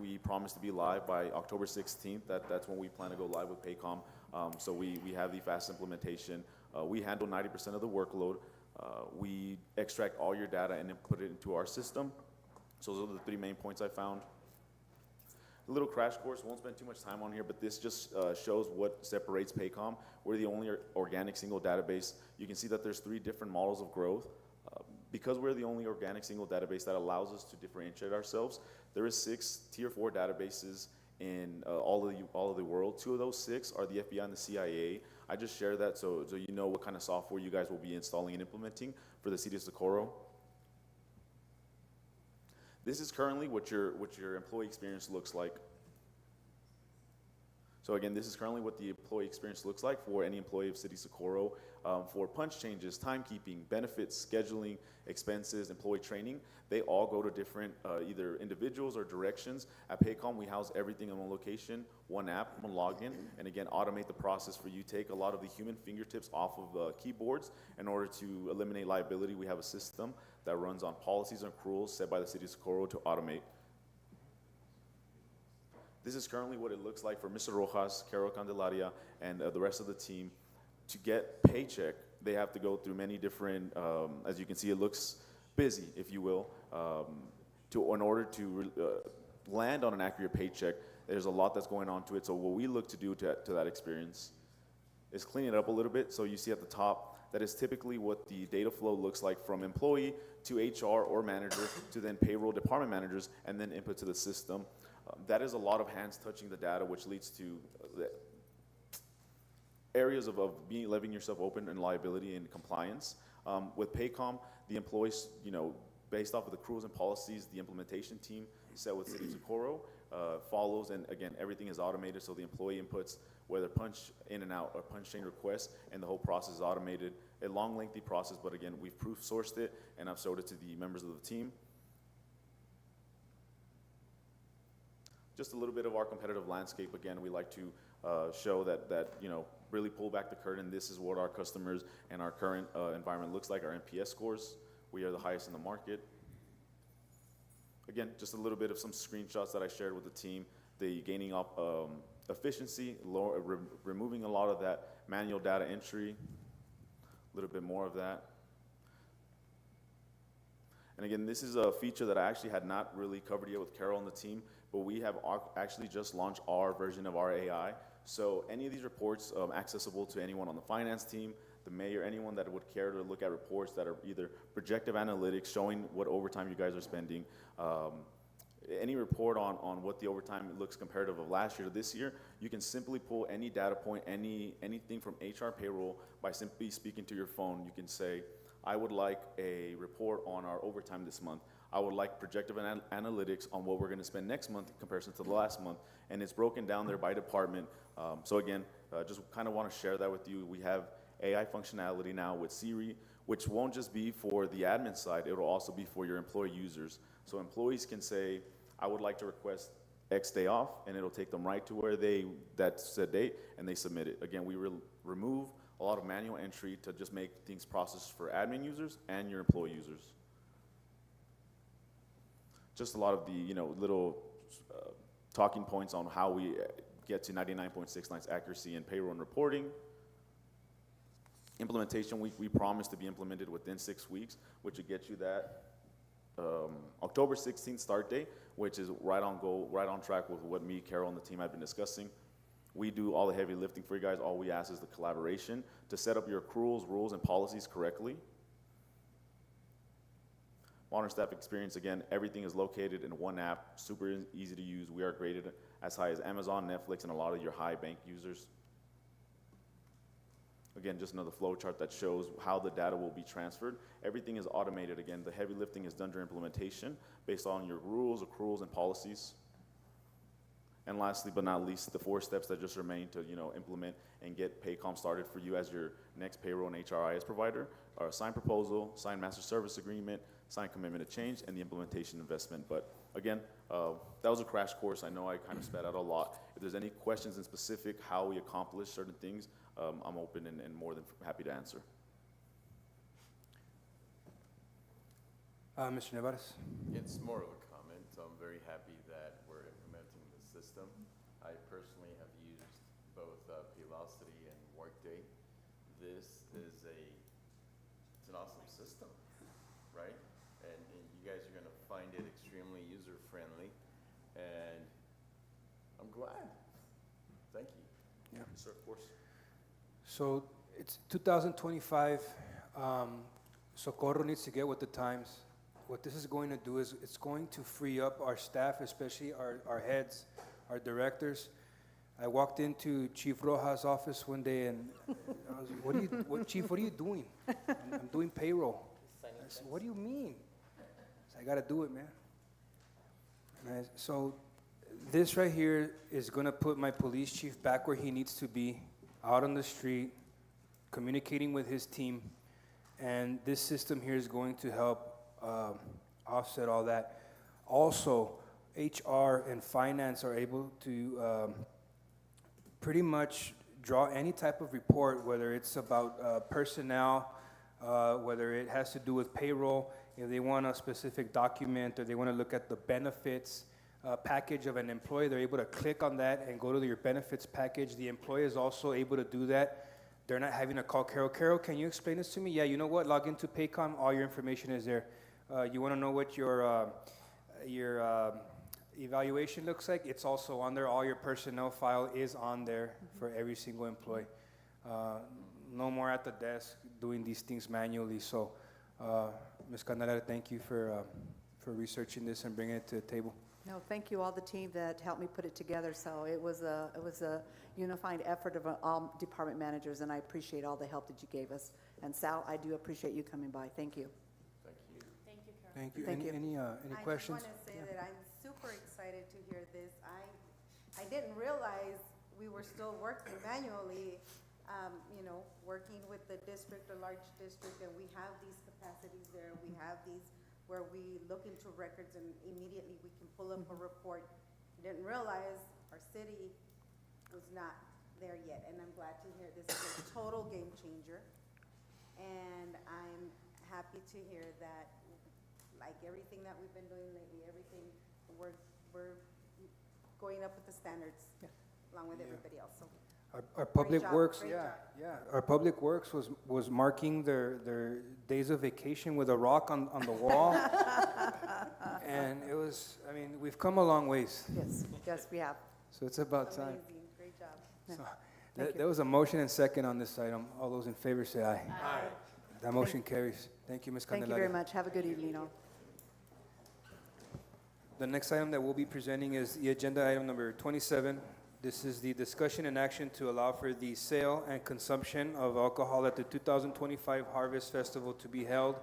we promise to be live by October 16th. That's when we plan to go live with Paycom. So we have the fast implementation. We handle 90% of the workload. We extract all your data and then put it into our system. So those are the 3 main points I found. A little crash course, won't spend too much time on here, but this just shows what separates Paycom. We're the only organic single database. You can see that there's 3 different models of growth. Because we're the only organic single database that allows us to differentiate ourselves, there is 6 tier 4 databases in all of the world. 2 of those 6 are the FBI and the CIA. I just share that so you know what kind of software you guys will be installing and implementing for the city of Socorro. This is currently what your employee experience looks like. So again, this is currently what the employee experience looks like for any employee of City Socorro, for punch changes, timekeeping, benefits, scheduling, expenses, employee training. They all go to different either individuals or directions. At Paycom, we house everything in one location, one app, one login, and again, automate the process for you. Take a lot of the human fingertips off of keyboards in order to eliminate liability. We have a system that runs on policies and accruals set by the City of Socorro to automate. This is currently what it looks like for Mr. Rojas, Carol Candelaria, and the rest of the team. To get paycheck, they have to go through many different, as you can see, it looks busy, if you will. In order to land on an accurate paycheck, there's a lot that's going on to it. So what we look to do to that experience is clean it up a little bit. So you see at the top, that is typically what the data flow looks like from employee to HR or manager to then payroll department managers and then input to the system. That is a lot of hands touching the data, which leads to areas of leaving yourself open in liability and compliance. With Paycom, the employees, based off of the rules and policies, the implementation team set with City of Socorro follows, and again, everything is automated, so the employee inputs whether punch in and out or punch change requests, and the whole process is automated. A long, lengthy process, but again, we've proof sourced it, and I've showed it to the members of the team. Just a little bit of our competitive landscape. Again, we like to show that really pull back the curtain. This is what our customers and our current environment looks like, our NPS scores. We are the highest in the market. Again, just a little bit of some screenshots that I shared with the team. The gaining up efficiency, removing a lot of that manual data entry, a little bit more of that. And again, this is a feature that I actually had not really covered yet with Carol and the team, but we have actually just launched our version of our AI. So any of these reports accessible to anyone on the finance team, the mayor, anyone that would care to look at reports that are either projective analytics showing what overtime you guys are spending, any report on what the overtime looks comparative of last year to this year, you can simply pull any data point, anything from HR payroll by simply speaking to your phone. You can say, I would like a report on our overtime this month. I would like projective analytics on what we're going to spend next month in comparison to the last month. And it's broken down there by department. So again, just kind of want to share that with you. We have AI functionality now with Siri, which won't just be for the admin side, it will also be for your employee users. So employees can say, I would like to request X day off, and it'll take them right to where that said date, and they submit it. Again, we remove a lot of manual entry to just make things processed for admin users and your employee users. Just a lot of the little talking points on how we get to 99.69 accuracy in payroll and reporting. Implementation, we promise to be implemented within 6 weeks, which would get you that October 16th start date, which is right on goal, right on track with what me, Carol, and the team have been discussing. We do all the heavy lifting for you guys. All we ask is the collaboration to set up your accruals, rules, and policies correctly. Modern staff experience, again, everything is located in one app, super easy to use. We are graded as high as Amazon, Netflix, and a lot of your high bank users. Again, just another flow chart that shows how the data will be transferred. Everything is automated. Again, the heavy lifting is done during implementation based on your rules, accruals, and policies. And lastly, but not least, the 4 steps that just remain to implement and get Paycom started for you as your next payroll and HRIS provider are sign proposal, sign master service agreement, sign commitment to change, and the implementation investment. But again, that was a crash course. I know I kind of spat out a lot. If there's any questions in specific how we accomplish certain things, I'm open and more than happy to answer. Mr. Nevares? It's more of a comment. I'm very happy that we're implementing the system. I personally have used both Paylocity and Workday. This is it's an awesome system, right? And you guys are going to find it extremely user-friendly, and I'm glad. Thank you. Yeah. Sir, of course. So it's 2025. Socorro needs to get with the times. What this is going to do is it's going to free up our staff, especially our heads, our directors. I walked into Chief Rojas' office one day and I was, Chief, what are you doing? I'm doing payroll. I said, what do you mean? I said, I got to do it, man. So this right here is gonna put my police chief back where he needs to be, out on the street, communicating with his team. And this system here is going to help offset all that. Also, HR and finance are able to pretty much draw any type of report, whether it's about personnel, whether it has to do with payroll, if they want a specific document or they want to look at the benefits package of an employee, they're able to click on that and go to your benefits package. The employee is also able to do that. They're not having to call Carol. Carol, can you explain this to me? Yeah, you know what? Log into Paycom. All your information is there. You want to know what your evaluation looks like? It's also on there. All your personnel file is on there for every single employee. No more at the desk doing these things manually. So, Ms. Candelaria, thank you for researching this and bringing it to the table. No, thank you all the team that helped me put it together. So it was a unified effort of all department managers, and I appreciate all the help that you gave us. And Sal, I do appreciate you coming by. Thank you. Thank you, Carol. Thank you. Thank you. Any questions? I just want to say that I'm super excited to hear this. I didn't realize we were still working manually, working with the district, a large district, and we have these capacities there. We have these where we look into records and immediately we can pull up a report. Didn't realize our city was not there yet, and I'm glad to hear this is a total game changer. And I'm happy to hear that, like everything that we've been doing lately, everything, we're going up with the standards along with everybody else. So Our Public job, Works, great yeah, job. yeah. Our Public Works was marking their days of vacation with a rock on the wall. And it was, I mean, we've come a long ways. Yes, we have. So it's about time. amazing, great job. So, there was a motion and second on this item. All those in favor say aye. Aye. That motion carries. Thank you, Ms. Thank Candelaria. you very much. Have a good evening all. The next item that we'll be presenting is the agenda item number 27. This is the discussion and action to allow for the sale and consumption of alcohol at the 2025 Harvest Festival to be held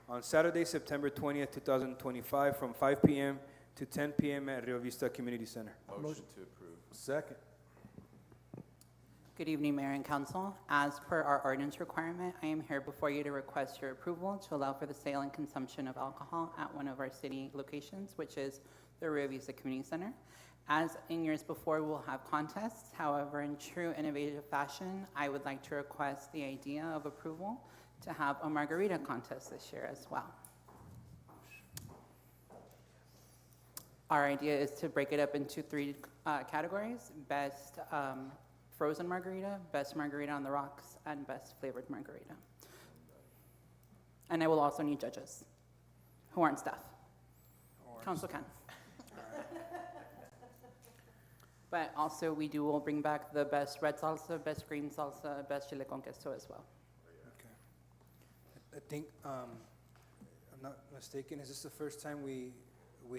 on Saturday, September 20th, 2025, from 5 p.m. to 10 p.m. at Rio Vista Community Center. Motion to approve. Second. Good evening, Mayor and Council. As per our ordinance requirement, I am here before you to request your approval to allow for the sale and consumption of alcohol at one of our city locations, which is the Rio Vista Community Center. As in years before, we'll have contests. However, in true innovative fashion, I would like to request the idea of approval to have a margarita contest this year as well. Our idea is to break it up into three categories: best frozen margarita, best margarita on the rocks, and best flavored margarita. And I will also need judges who aren't staff. Council can. But also we'll bring back the best red salsa, best green salsa, best chile con queso as well. Okay. I think, I'm not mistaken, is this the first time we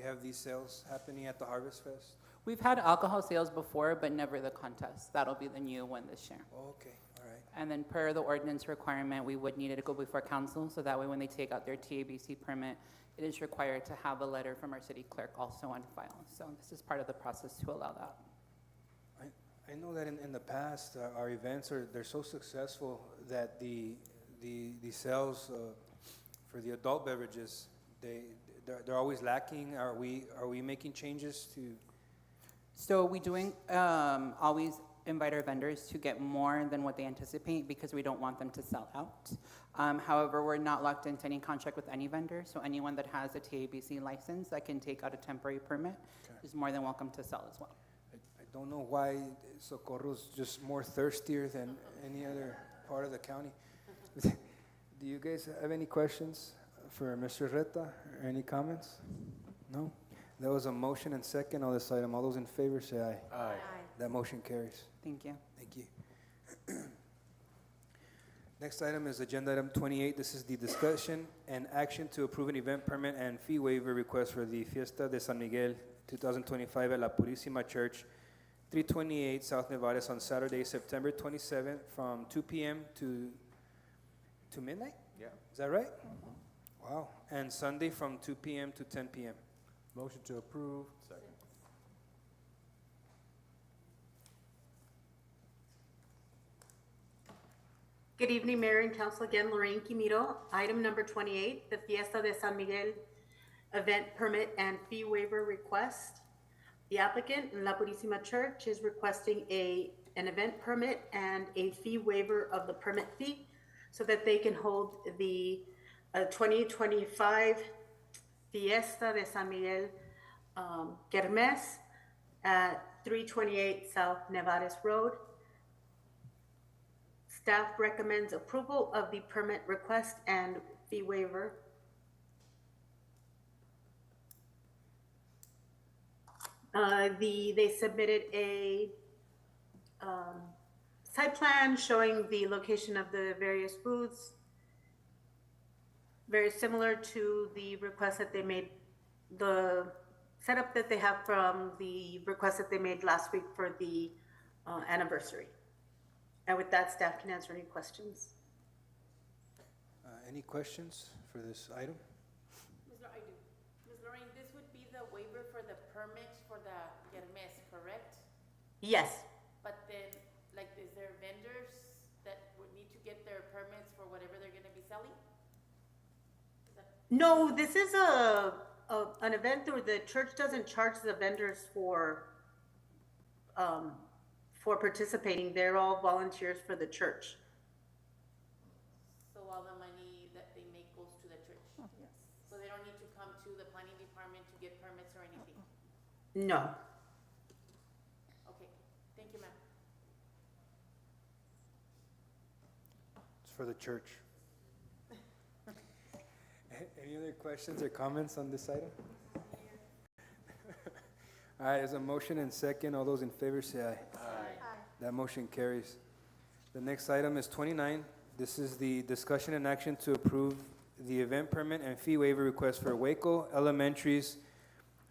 have these sales happening at the Harvest Fest? We've had alcohol sales before, but never the contest. That'll be the new one this year. Okay, all right. And then per the ordinance requirement, we would need it to go before council, so that way when they take out their TABC permit, it is required to have a letter from our city clerk also on file. So this is part of the process to allow that. I know that in the past, our events they're so successful that the sales for the adult beverages, they're always lacking. Are we making changes to? So we doing always invite our vendors to get more than what they anticipate because we don't want them to sell out. However, we're not locked into any contract with any vendor, so anyone that has a TABC license that can take out a temporary permit is more than welcome to sell as well. I don't know why Socorro's just more thirstier than any other part of the county. Do you guys have any questions for Mr. Reta or any comments? No? There was a motion and second on this item. All those in favor say aye. Aye. That motion carries. Thank you. Thank you. Next item is agenda item 28. This is the discussion and action to approve an event permit and fee waiver request for the Fiesta de San Miguel 2025 at La Purísima Church, 328 South Nevadas on Saturday, September 27th from 2 p.m. to midnight? Yeah. Is that right? Wow. And Sunday from 2 p.m. to 10 p.m. Motion to approve. Second. Good evening, Mayor and Council. Again, Lorraine Quimito. Item number 28, the Fiesta de San Miguel event permit and fee waiver request. The applicant, La Purísima Church, is requesting an event permit and a fee waiver of the permit fee so that they can hold the 2025 Fiesta de San Miguel Kermes at 328 South Nevares Road. Staff recommends approval of the permit request and fee waiver. They submitted a site plan showing the location of the various booths, very similar to the request that they made, the setup that they have from the request that they made last week for the anniversary. And with that, staff can answer any questions. Any questions for this item? I do. Ms. Lorraine, this would be the waiver for the permits for the Kermes, correct? Yes. But then, like, is there vendors that would need to get their permits for whatever they're gonna be selling? No, this is an event where the church doesn't charge the vendors for participating. They're all volunteers for the church. So all the money that they make goes to the church? Yes. So they don't need to come to the planning department to get permits or anything? No. Okay, thank you, ma'am. It's for the church. Any other questions or comments on this item? All right, there's a motion and second. All those in favor say aye. That motion carries. The next item is 29. This is the discussion and action to approve the event permit and fee waiver request for Waco Elementary's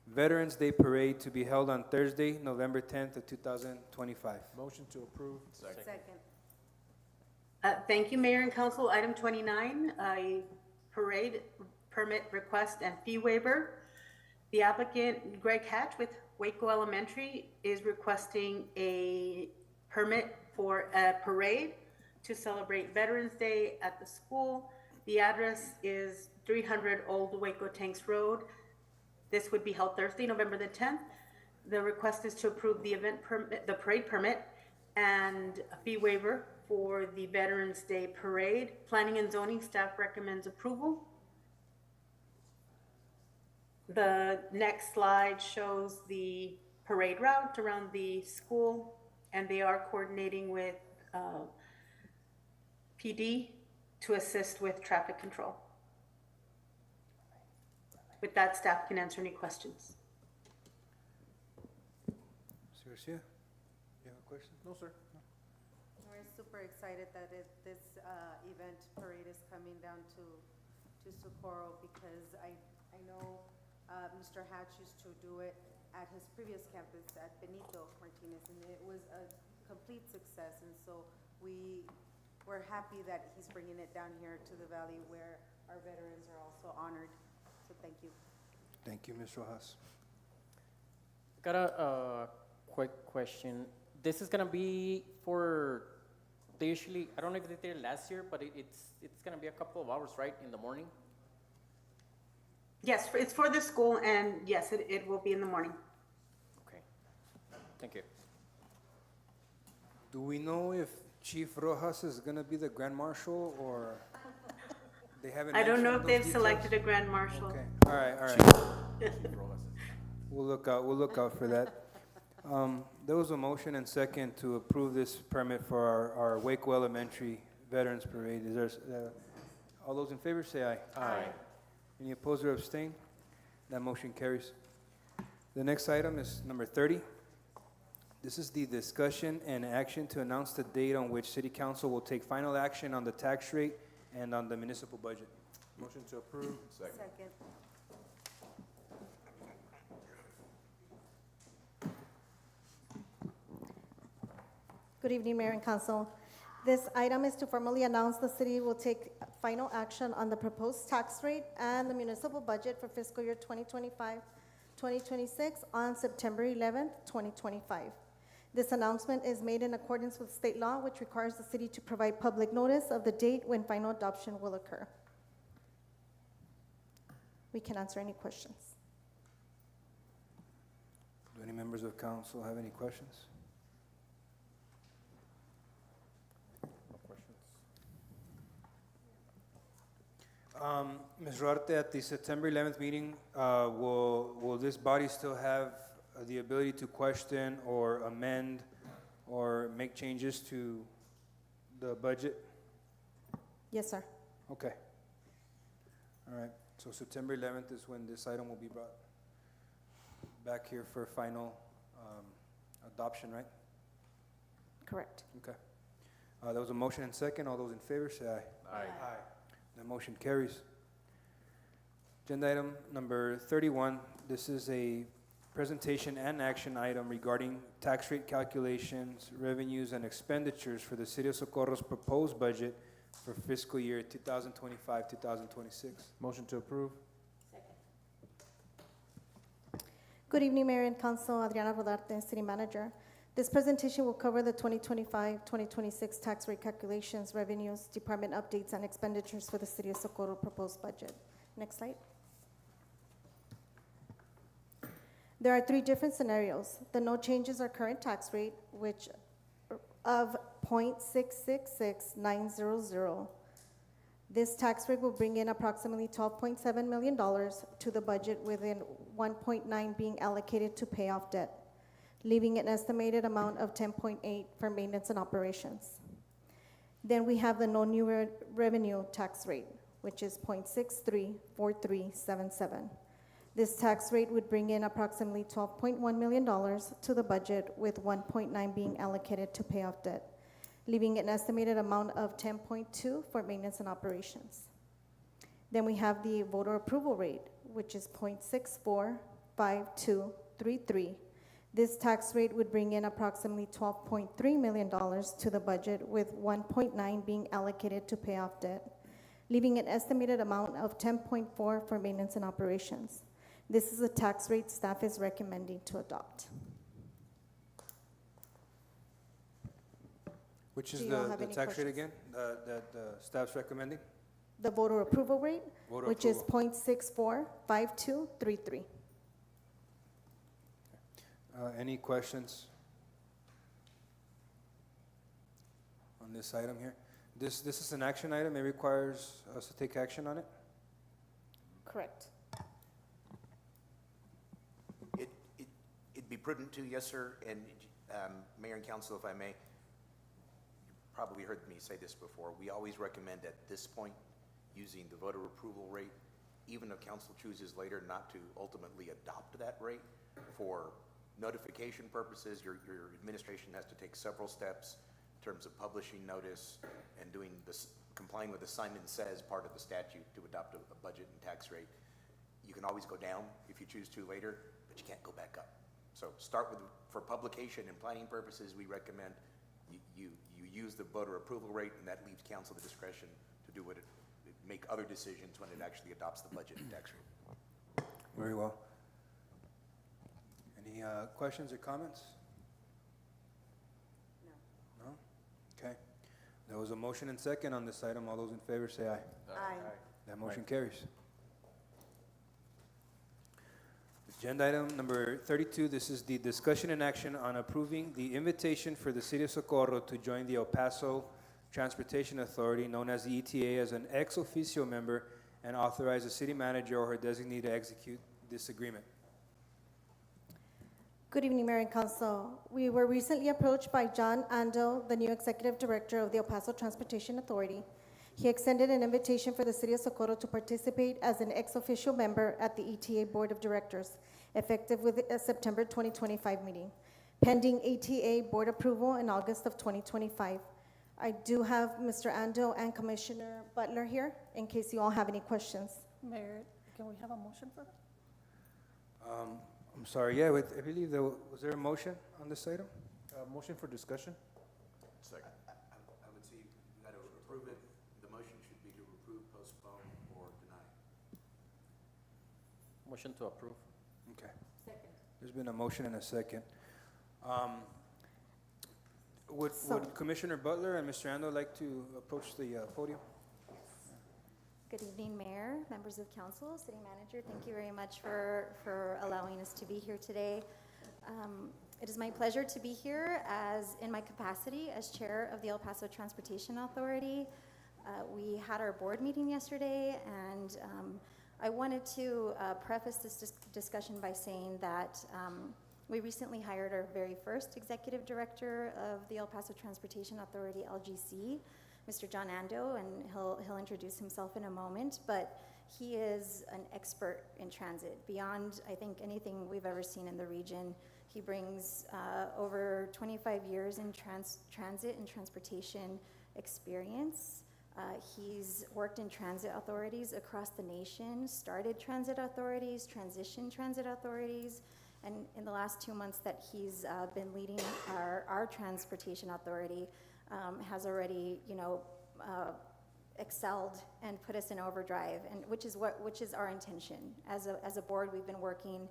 Veterans Day Parade to be held on Thursday, November 10th of 2025. Motion to approve. Second. Thank you, Mayor and Council. Item 29, a parade permit request and fee waiver. The applicant, Greg Hatch with Waco Elementary, is requesting a permit for a parade to celebrate Veterans Day at the school. The address is 300 Old Waco Tanks Road. This would be held Thursday, November the 10th. The request is to approve the event permit, the parade permit, and a fee waiver for the Veterans Day Parade. Planning and zoning staff recommends approval. The next slide shows the parade route around the school, and they are coordinating with PD to assist with traffic control. With that, staff can answer any questions. Mr. Garcia, you have a question? No, sir. We're super excited that this event parade is coming down to Socorro, because I know Mr. Hatch used to do it at his previous campus at Benito Martinez, and it was a complete success. And so we're happy that he's bringing it down here to the valley where our veterans are also honored. So thank you. Thank you, Ms. Rojas. Got a quick question. This is gonna be for, they usually, I don't know if they did it last year, but it's gonna be a couple of hours, right, in the morning? Yes, it's for the school, and yes, it will be in the morning. Okay, thank you. Do we know if Chief Rojas is gonna be the Grand Marshal, or they haven't I don't know mentioned if they've those selected a details? grand marshal. Okay, all right. We'll look out for that. There was a motion and second to approve this permit for our Waco Elementary Veterans Parade. Is there, all those in favor say aye. Aye. Any opposed or abstain? That motion carries. The next item is number 30. This is the discussion and action to announce the date on which City Council will take final action on the tax rate and on the municipal budget. Motion to approve. Second. Good evening, Mayor and Council. This item is to formally announce the city will take final action on the proposed tax rate and the municipal budget for fiscal year 2025-2026 on September 11th, 2025. This announcement is made in accordance with state law, which requires the city to provide public notice of the date when final adoption will occur. We can answer any questions. Do any members of council have any questions? No questions. Ms. Duarte, at the September 11th meeting, will this body still have the ability to question or amend or make changes to the budget? Yes, sir. Okay. All right, so September 11th is when this item will be brought back here for final adoption, right? Correct. Okay. There was a motion and second. All those in favor say aye. Aye. Aye. That motion carries. Agenda item number 31. This is a presentation and action item regarding tax rate calculations, revenues, and expenditures for the City of Socorro's proposed budget for fiscal year 2025, 2026. Motion to approve. Good evening, Mayor and Council. Adriana Rodarte, City Manager. This presentation will cover the 2025-2026 tax rate calculations, revenues, department updates, and expenditures for the City of Socorro proposed budget. Next slide. There are three different scenarios. The no changes are current tax rate, which of 0.666900. This tax rate will bring in approximately $12.7 million to the budget, within 1.9 being allocated to pay off debt, leaving an estimated amount of 10.8 for maintenance and operations. Then we have the no new revenue tax rate, which is 0.634377. This tax rate would bring in approximately $12.1 million to the budget, with 1.9 being allocated to pay off debt, leaving an estimated amount of 10.2 for maintenance and operations. Then we have the voter approval rate, which is 0.645233. This tax rate would bring in approximately $12.3 million to the budget, with 1.9 being allocated to pay off debt, leaving an estimated amount of 10.4 for maintenance and operations. This is a tax rate staff is recommending to adopt. Which is Do you all have the any tax rate questions? again, that the staff's recommending? The voter approval rate, Voter which is approval. 0.645233. Any questions on this item here? This is an action item. It requires us to take action on it? Correct. It'd be prudent to, yes, sir, and Mayor and Council, if I may, you probably heard me say this before, we always recommend at this point using the voter approval rate, even if council chooses later not to ultimately adopt that rate. For notification purposes, your administration has to take several steps in terms of publishing notice and doing this, complying with the Simon Says part of the statute to adopt a budget and tax rate. You can always go down if you choose to later, but you can't go back up. So start with, for publication and planning purposes, we recommend you use the voter approval rate, and that leaves council the discretion to do what make other decisions when it actually adopts the budget and tax rate. Very well. Any questions or comments? No. Okay. There was a motion and second on this item. All those in favor say aye. Aye. That motion carries. Agenda item number 32, this is the discussion and action on approving the invitation for the City of Socorro to join the El Paso Transportation Authority, known as the ETA, as an ex officio member, and authorize the city manager or her designee to execute this agreement. Good evening, Mayor and Council. We were recently approached by John Ando, the new Executive Director of the El Paso Transportation Authority. He extended an invitation for the City of Socorro to participate as an ex officio member at the ETA Board of Directors, effective with a September 2025 meeting, pending ETA Board approval in August of 2025. I do have Mr. Ando and Commissioner Butler here, in case you all have any questions. Mayor, can we have a motion for that? I'm sorry, yeah, I believe was there a motion on this item? Motion for discussion? Second. I would say you got to approve it. The motion should be to approve, postpone, or deny. Motion to approve. Okay. Second. There's been a motion and a second. Would Commissioner Butler and Mr. Ando like to approach the podium? Good evening, Mayor, members of council, city manager. Thank you very much for allowing us to be here today. It is my pleasure to be here in my capacity as chair of the El Paso Transportation Authority. We had our board meeting yesterday, and I wanted to preface this discussion by saying that we recently hired our very first executive director of the El Paso Transportation Authority, LGC, Mr. John Ando, and he'll introduce himself in a moment, but he is an expert in transit, beyond, I think, anything we've ever seen in the region. He brings over 25 years in transit and transportation experience. He's worked in transit authorities across the nation, started transit authorities, transitioned transit authorities, and in the last 2 months that he's been leading our transportation authority, has already, excelled and put us in overdrive, and which is our intention. As a board, we've been working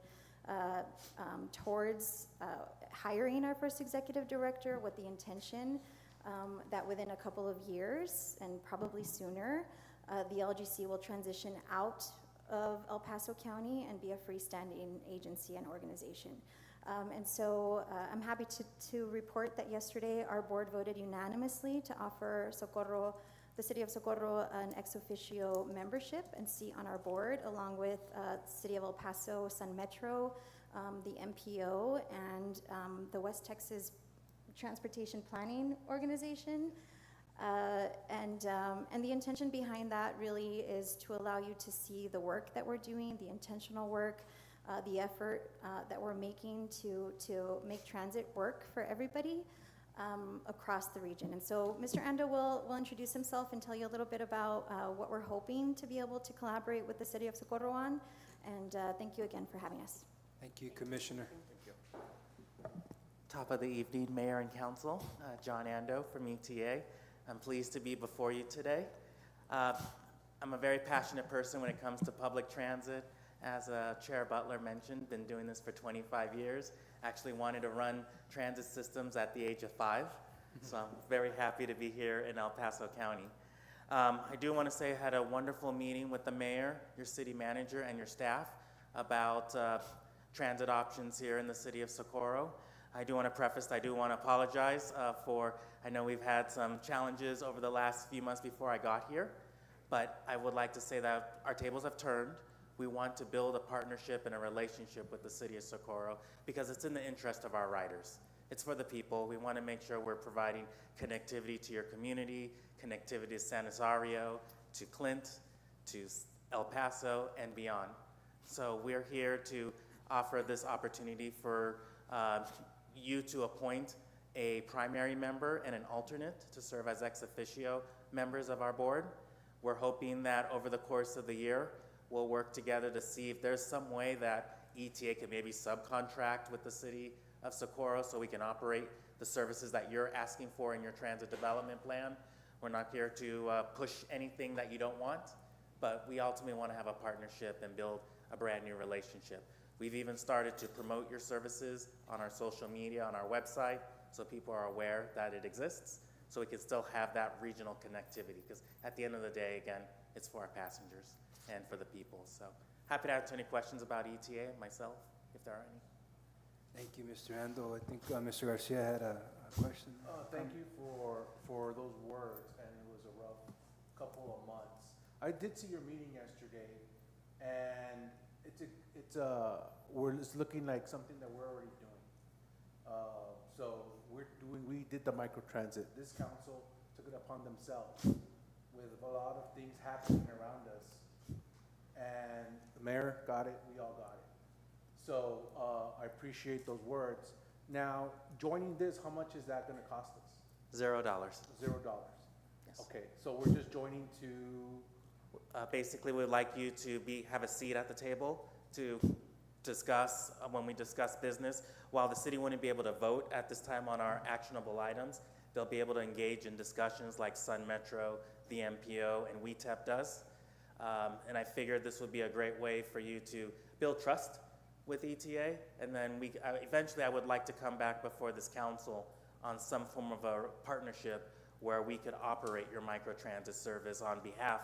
towards hiring our first executive director with the intention that within a couple of years, and probably sooner, the LGC will transition out of El Paso County and be a freestanding agency and organization. And so I'm happy to report that yesterday our board voted unanimously to offer Socorro, the city of Socorro, an ex officio membership and seat on our board, along with City of El Paso, Sun Metro, the MPO, and the West Texas Transportation Planning Organization. And the intention behind that really is to allow you to see the work that we're doing, the intentional work, the effort that we're making to make transit work for everybody across the region. And so Mr. Ando will introduce himself and tell you a little bit about what we're hoping to be able to collaborate with the city of Socorro on. And thank you again for having us. Thank you, Commissioner. Top of the evening, Mayor and Council. John Ando from ETA. I'm pleased to be before you today. I'm a very passionate person when it comes to public transit. As Chair Butler mentioned, been doing this for 25 years. Actually wanted to run transit systems at the age of 5. So I'm very happy to be here in El Paso County. I do want to say I had a wonderful meeting with the mayor, your city manager, and your staff about transit options here in the city of Socorro. I do want to preface, I do want to apologize I know we've had some challenges over the last few months before I got here, but I would like to say that our tables have turned. We want to build a partnership and a relationship with the city of Socorro because it's in the interest of our riders. It's for the people. We want to make sure we're providing connectivity to your community, connectivity to San Rosario, to Clint, to El Paso, and beyond. So we're here to offer this opportunity for you to appoint a primary member and an alternate to serve as ex officio members of our board. We're hoping that over the course of the year, we'll work together to see if there's some way that ETA can maybe subcontract with the city of Socorro so we can operate the services that you're asking for in your transit development plan. We're not here to push anything that you don't want, but we ultimately want to have a partnership and build a brand new relationship. We've even started to promote your services on our social media, on our website, so people are aware that it exists, so we can still have that regional connectivity, because at the end of the day, again, it's for our passengers and for the people. So happy to answer any questions about ETA and myself, if there are any. Thank you, Mr. Ando. I think Mr. Garcia had a question. Thank you for those words, and it was a rough couple of months. I did see your meeting yesterday, and it's looking like something that we're already doing. So we did the microtransit. This council took it upon themselves with a lot of things happening around us. And the mayor got it, we all got it. So I appreciate those words. Now, joining this, how much is that gonna cost us? $0. $0. Yes. Okay, so we're just joining to? Basically, we'd like you to have a seat at the table to discuss, when we discuss business. While the city wouldn't be able to vote at this time on our actionable items, they'll be able to engage in discussions like Sun Metro, the MPO, and WETEP does. And I figured this would be a great way for you to build trust with ETA, and then eventually I would like to come back before this council on some form of a partnership where we could operate your microtransit service on behalf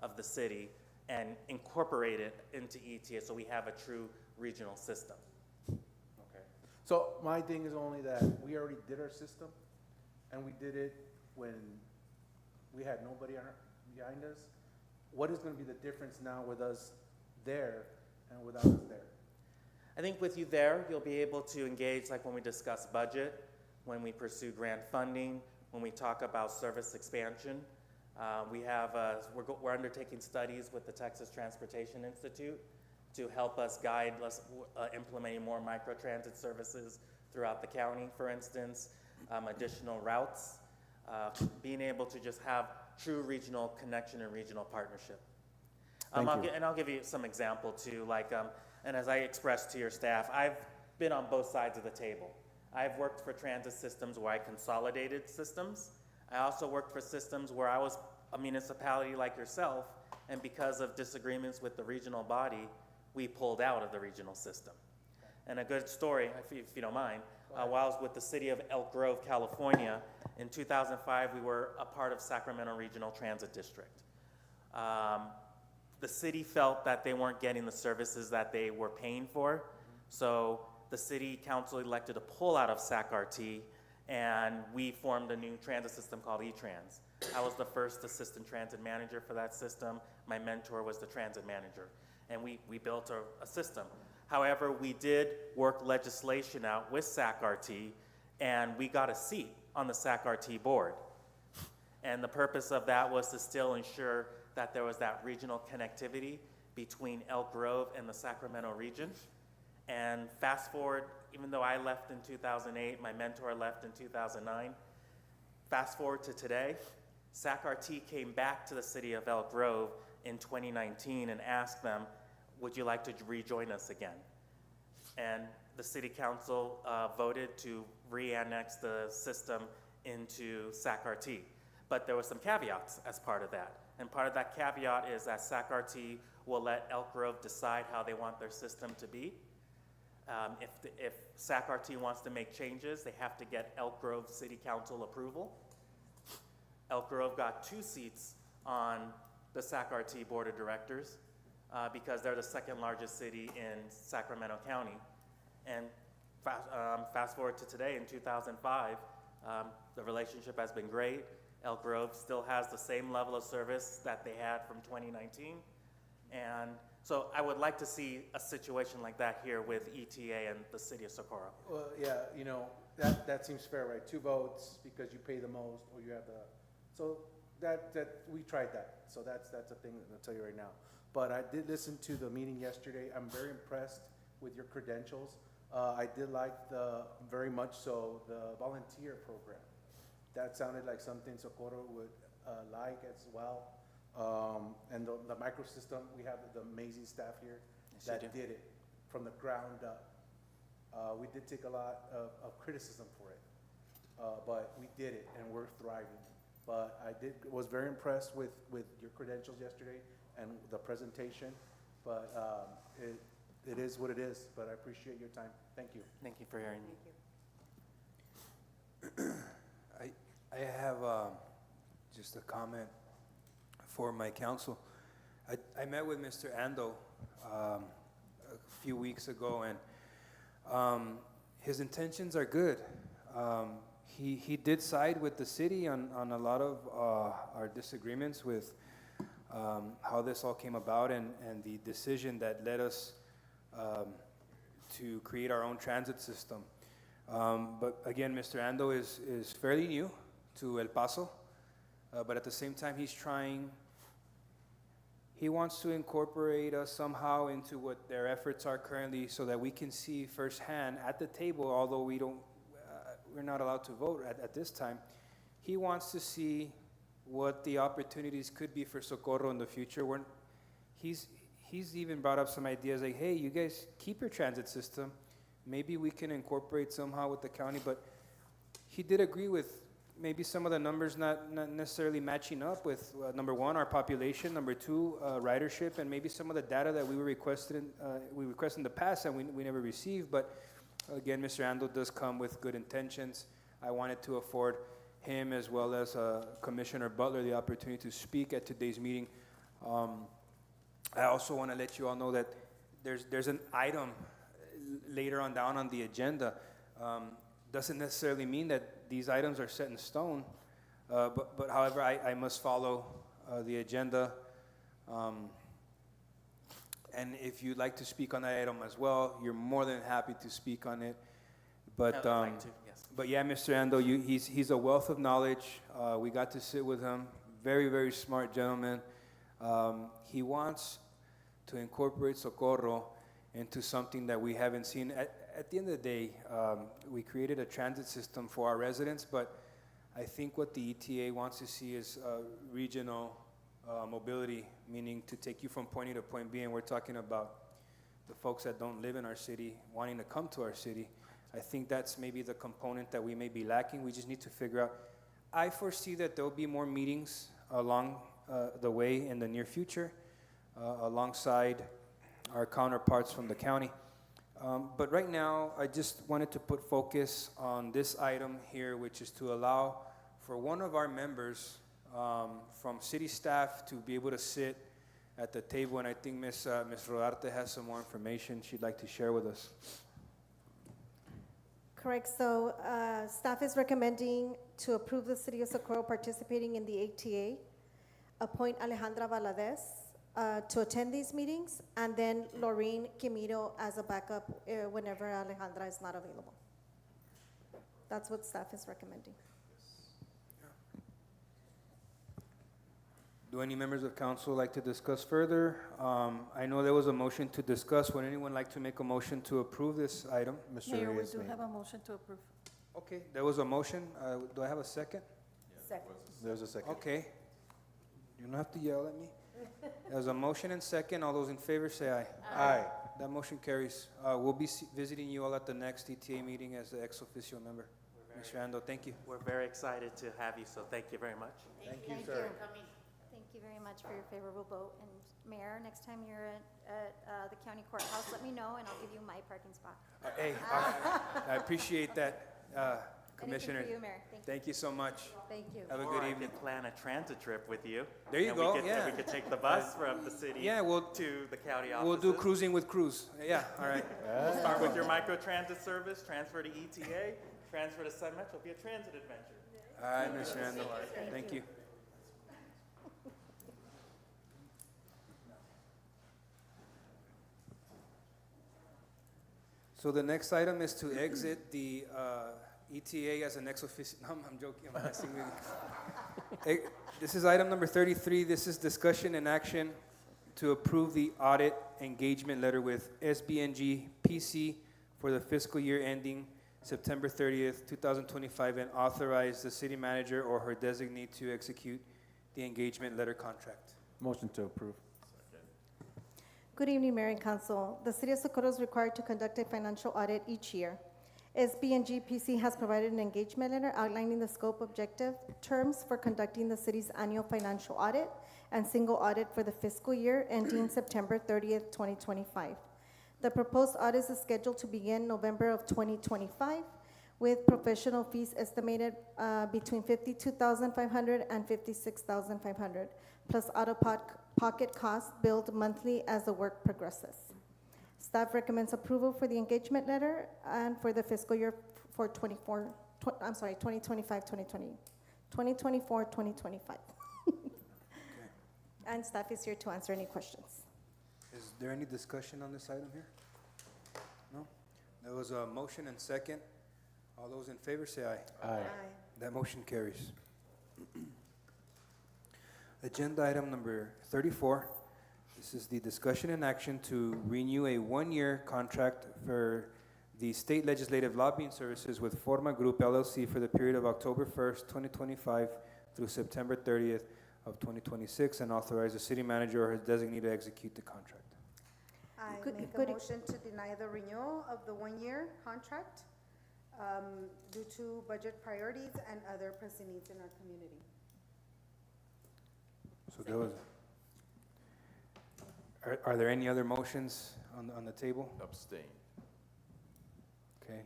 of the city and incorporate it into ETA so we have a true regional system. Okay. So my thing is only that we already did our system, and we did it when we had nobody behind us. What is gonna be the difference now with us there and without us there? I think with you there, you'll be able to engage like when we discuss budget, when we pursue grant funding, when we talk about service expansion. We're undertaking studies with the Texas Transportation Institute to help us guide us implementing more microtransit services throughout the county, for instance, additional routes, being able to just have true regional connection and regional partnership. I'll give you some example too, and as I expressed to your staff, I've been on both sides of the table. I've worked for transit systems where I consolidated systems. I also worked for systems where I was a municipality like yourself, and because of disagreements with the regional body, we pulled out of the regional system. And a good story, if you don't mind, while I was with the city of Elk Grove, California, in 2005, we were a part of Sacramento Regional Transit District. The city felt that they weren't getting the services that they were paying for, so the city council elected to pull out of SAC-RT, and we formed a new transit system called E-Trans. I was the first assistant transit manager for that system. My mentor was the transit manager, and we built a system. However, we did work legislation out with SAC-RT, and we got a seat on the SAC-RT board. And the purpose of that was to still ensure that there was that regional connectivity between Elk Grove and the Sacramento region. And fast forward, even though I left in 2008, my mentor left in 2009, fast forward to today, SAC-RT came back to the city of Elk Grove in 2019 and asked them, would you like to rejoin us again? And the city council voted to re-annex the system into SAC-RT. But there were some caveats as part of that. And part of that caveat is that SAC-RT will let Elk Grove decide how they want their system to be. If SAC-RT wants to make changes, they have to get Elk Grove City Council approval. Elk Grove got 2 seats on the SAC-RT Board of Directors because they're the second largest city in Sacramento County. And fast forward to today in 2005, the relationship has been great. Elk Grove still has the same level of service that they had from 2019. And so I would like to see a situation like that here with ETA and the city of Socorro. Well, yeah, that seems fair, right? 2 votes because you pay the most, or you have the, so that we tried that. So that's a thing that I'll tell you right now. But I did listen to the meeting yesterday. I'm very impressed with your credentials. I did like very much so, the volunteer program. That sounded like something Socorro would like as well. And the microsystem, we have the amazing staff here that did it from the ground up. We did take a lot of criticism for it, but we did it and we're thriving. But I was very impressed with your credentials yesterday and the presentation, but it is what it is, but I appreciate your time. Thank you. Thank you for hearing me. I have just a comment for my council. I met with Mr. Ando a few weeks ago, and his intentions are good. He did side with the city on a lot of our disagreements with how this all came about and the decision that led us to create our own transit system. But again, Mr. Ando is fairly new to El Paso, but at the same time, he wants to incorporate us somehow into what their efforts are currently so that we can see firsthand at the table, although we're not allowed to vote at this time. He wants to see what the opportunities could be for Socorro in the future. He's even brought up some ideas like, hey, you guys keep your transit system. Maybe we can incorporate somehow with the county, but he did agree with maybe some of the numbers not necessarily matching up with, number one, our population, number two, ridership, and maybe some of the data that we requested in the past and we never received. But again, Mr. Ando does come with good intentions. I wanted to afford him as well as Commissioner Butler the opportunity to speak at today's meeting. I also want to let you all know that there's an item later on down on the agenda. Doesn't necessarily mean that these items are set in stone, but however, I must follow the agenda. And if you'd like to speak on that item as well, you're more than happy to speak on it. But, I'd like to, yes. but yeah, Mr. Ando, he's a wealth of knowledge. We got to sit with him. Very, very smart gentleman. He wants to incorporate Socorro into something that we haven't seen. At the end of the day, we created a transit system for our residents, but I think what the ETA wants to see is regional mobility, meaning to take you from point A to point B, and we're talking about the folks that don't live in our city wanting to come to our city. I think that's maybe the component that we may be lacking. We just need to figure out. I foresee that there'll be more meetings along the way in the near future, alongside our counterparts from the county. But right now, I just wanted to put focus on this item here, which is to allow for one of our members from city staff to be able to sit at the table, and I think Ms. Rodarte has some more information she'd like to share with us. Correct, so staff is recommending to approve the city of Socorro participating in the ATA, appoint Alejandra Valadez to attend these meetings, and then Laureen Quimito as a backup whenever Alejandra is not available. That's what staff is recommending. Do any members of council like to discuss further? I know there was a motion to discuss. Would anyone like to make a motion to approve this item? Mayor, we do have a motion to approve. Okay, there was a motion. Do I have a second? Second. There's a second. Okay. You don't have to yell at me. There's a motion and second. All those in favor say aye. Aye. That motion carries. We'll be visiting you all at the next ETA meeting as the ex officio member. Mr. Ando, thank you. We're very excited to have you, so thank you very much. Thank you, sir. Thank you very much for your favorable vote. And Mayor, next time you're at the county courthouse, let me know and I'll give you my parking spot. Hey, I appreciate that, Commissioner. Anything for you, Mayor. Thank you so much. Thank you. Have a Or good I evening. could plan a transit trip with you. There you and go, we could, yeah. And we could take the bus from the city Yeah, we'll- to the county offices. We'll do cruising with Cruz. Yeah, all right. We'll start with your microtransit service, transfer to ETA, transfer to Sun Metro. It'll be a transit adventure. All right, Mr. Ando. Thank you. So the next item is to exit the ETA as an ex officio. No, I'm joking. I'm messing with you. This is item number 33. This is discussion and action to approve the audit engagement letter with SBNG PC for the fiscal year ending September 30th, 2025, and authorize the city manager or her designee to execute the engagement letter contract. Motion to approve. Good evening, Mayor and Council. The City of Socorro is required to conduct a financial audit each year. SBNG PC has provided an engagement letter outlining the scope, objective, terms for conducting the city's annual financial audit and single audit for the fiscal year ending September 30th, 2025. The proposed audit is scheduled to begin November of 2025, with professional fees estimated between $52,500 and $56,500, plus out-of-pocket costs billed monthly as the work progresses. Staff recommends approval for the engagement letter and for the fiscal year for 2025, 2024, 2025. And staff is here to answer any questions. Is there any discussion on this item here? No? There was a motion and second. All those in favor say aye. Aye. That motion carries. Agenda item number 34. This is the discussion and action to renew a one-year contract for the state legislative lobbying services with Forma Group LLC for the period of October 1st, 2025 through September 30th of 2026, and authorize the city manager or his designee to execute the contract. I Good- make a good- motion to deny the renewal of the one-year contract due to budget priorities and other pressing needs in our community. So there was. Are there any other motions on the table? Abstain. Okay.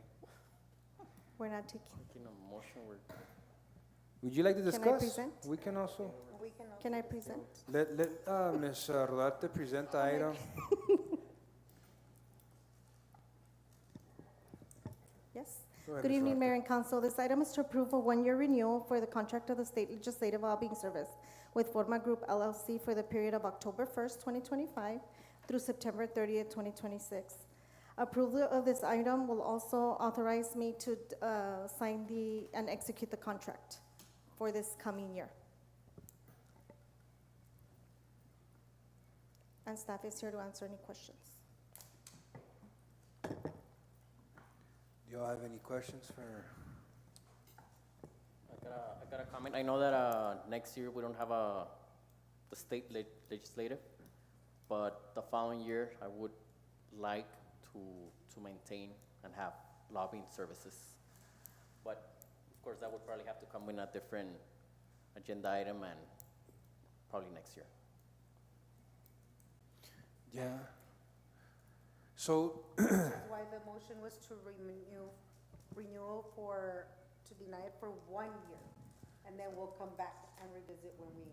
We're not taking. Making a motion, Would you like to Can I discuss? present? We can also, Can I present? let Ms. Rodarte present the item. Yes. Go ahead, Good Ms. evening, Rodarte. Mayor and Council. This item is to approve a one-year renewal for the contract of the State Legislative Lobbying Service with Forma Group LLC for the period of October 1st, 2025 through September 30th, 2026. Approval of this item will also authorize me to sign and execute the contract for this coming year. And staff is here to answer any questions. Do y'all have any questions for? I got a comment. I know that next year we don't have the state legislative, but the following year I would like to maintain and have lobbying services. But of course, that would probably have to come in a different agenda item and probably next year. Yeah. So, Which is why the motion was to renewal to deny it for 1 year. And then we'll come back and revisit when we.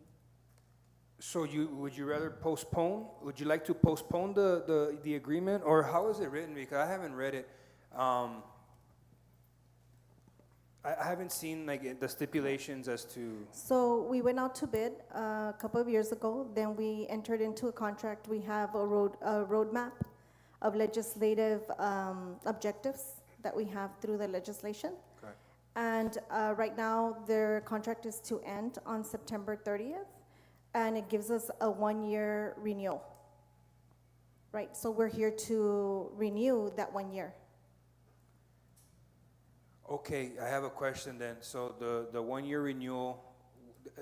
so would you rather postpone? Would you like to postpone the agreement, or how is it written? Because I haven't read it. I haven't seen like the stipulations as to. So we went out to bid a couple of years ago, then we entered into a contract. We have a roadmap of legislative objectives that we have through the legislation. Correct. And right now, their contract is to end on September 30th, and it gives us a one-year renewal. Right, so we're here to renew that 1 year. Okay, I have a question then. So the 1 year renewal,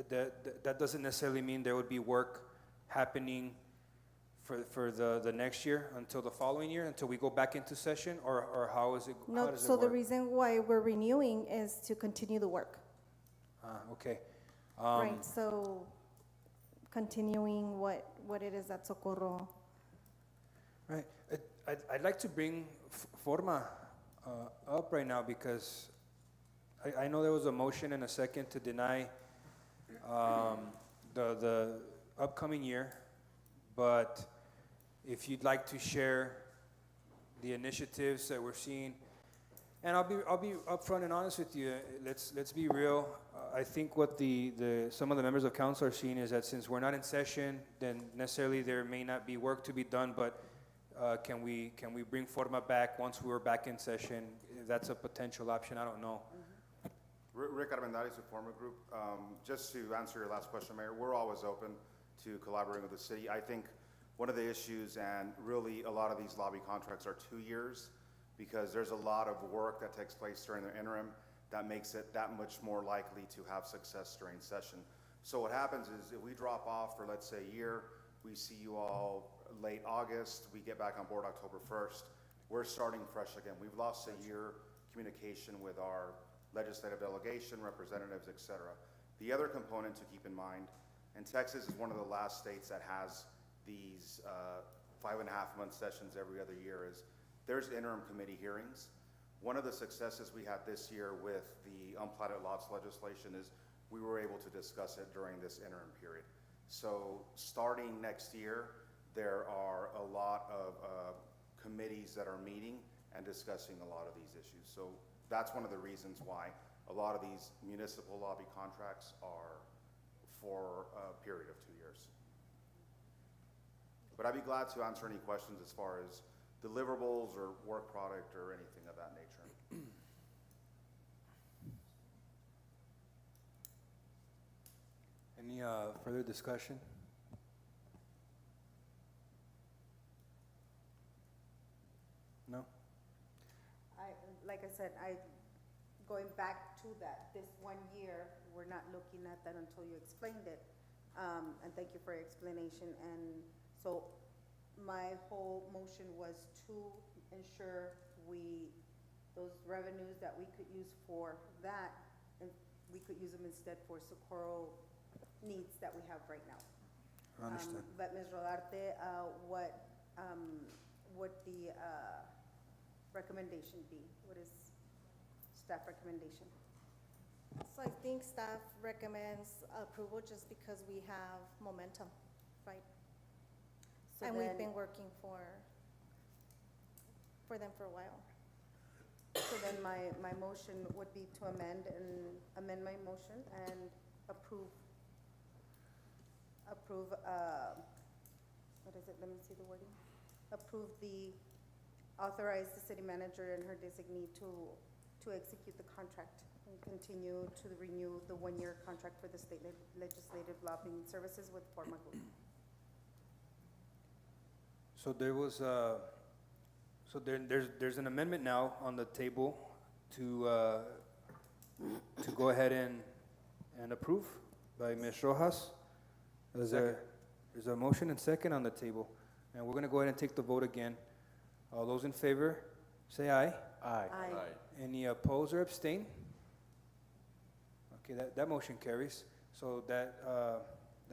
that doesn't necessarily mean there would be work happening for the next year until the following year, until we go back into session, or how is it? How No, does it so the work? reason why we're renewing is to continue the work. Okay. Right, so continuing what it is at Socorro. Right. I'd like to bring Forma up right now because I know there was a motion and a second to deny the upcoming year, but if you'd like to share the initiatives that we're seeing, and I'll be upfront and honest with you. Let's be real. I think what some of the members of council are seeing is that since we're not in session, then necessarily there may not be work to be done, but can we bring Forma back once we're back in session? That's a potential option. I don't know. Rick Armendariz with Forma Group. Just to answer your last question, Mayor, we're always open to collaborating with the city. I think one of the issues, and really a lot of these lobby contracts are 2 years, because there's a lot of work that takes place during the interim that makes it that much more likely to have success during session. So what happens is if we drop off for, let's say, a year, we see you all late August, we get back on board October 1st, we're starting fresh again. We've lost a year communication with our legislative delegation, representatives, et cetera. The other component to keep in mind, and Texas is one of the last states that has these 5.5-month sessions every other year, is there's interim committee hearings. One of the successes we had this year with the unplatted lots legislation is we were able to discuss it during this interim period. So starting next year, there are a lot of committees that are meeting and discussing a lot of these issues. So that's one of the reasons why a lot of these municipal lobby contracts are for a period of 2 years. But I'd be glad to answer any questions as far as deliverables or work product or anything of that nature. Any further discussion? No? Like I said, going back to that, this 1 year, we're not looking at that until you explained it. And thank you for your explanation. And so my whole motion was to ensure those revenues that we could use for that, and we could use them instead for Socorro needs that we have right now. I understand. But Ms. Rodarte, what the recommendation be? What is staff recommendation. So I think staff recommends approval just because we have momentum, right? So And we've then- been working for them for a while. So then my motion would be to amend my motion and approve, what is it, let me see the wording. Authorize the city manager and her designee to execute the contract and continue to renew the one-year contract for the state legislative lobbying services with Forma Group. So there's an amendment now on the table to go ahead and approve by Ms. Rojas. There's a motion and second on the table, and we're gonna go ahead and take the vote again. All those in favor, say aye. Aye. Any opposed or abstain? Okay, that motion carries. So that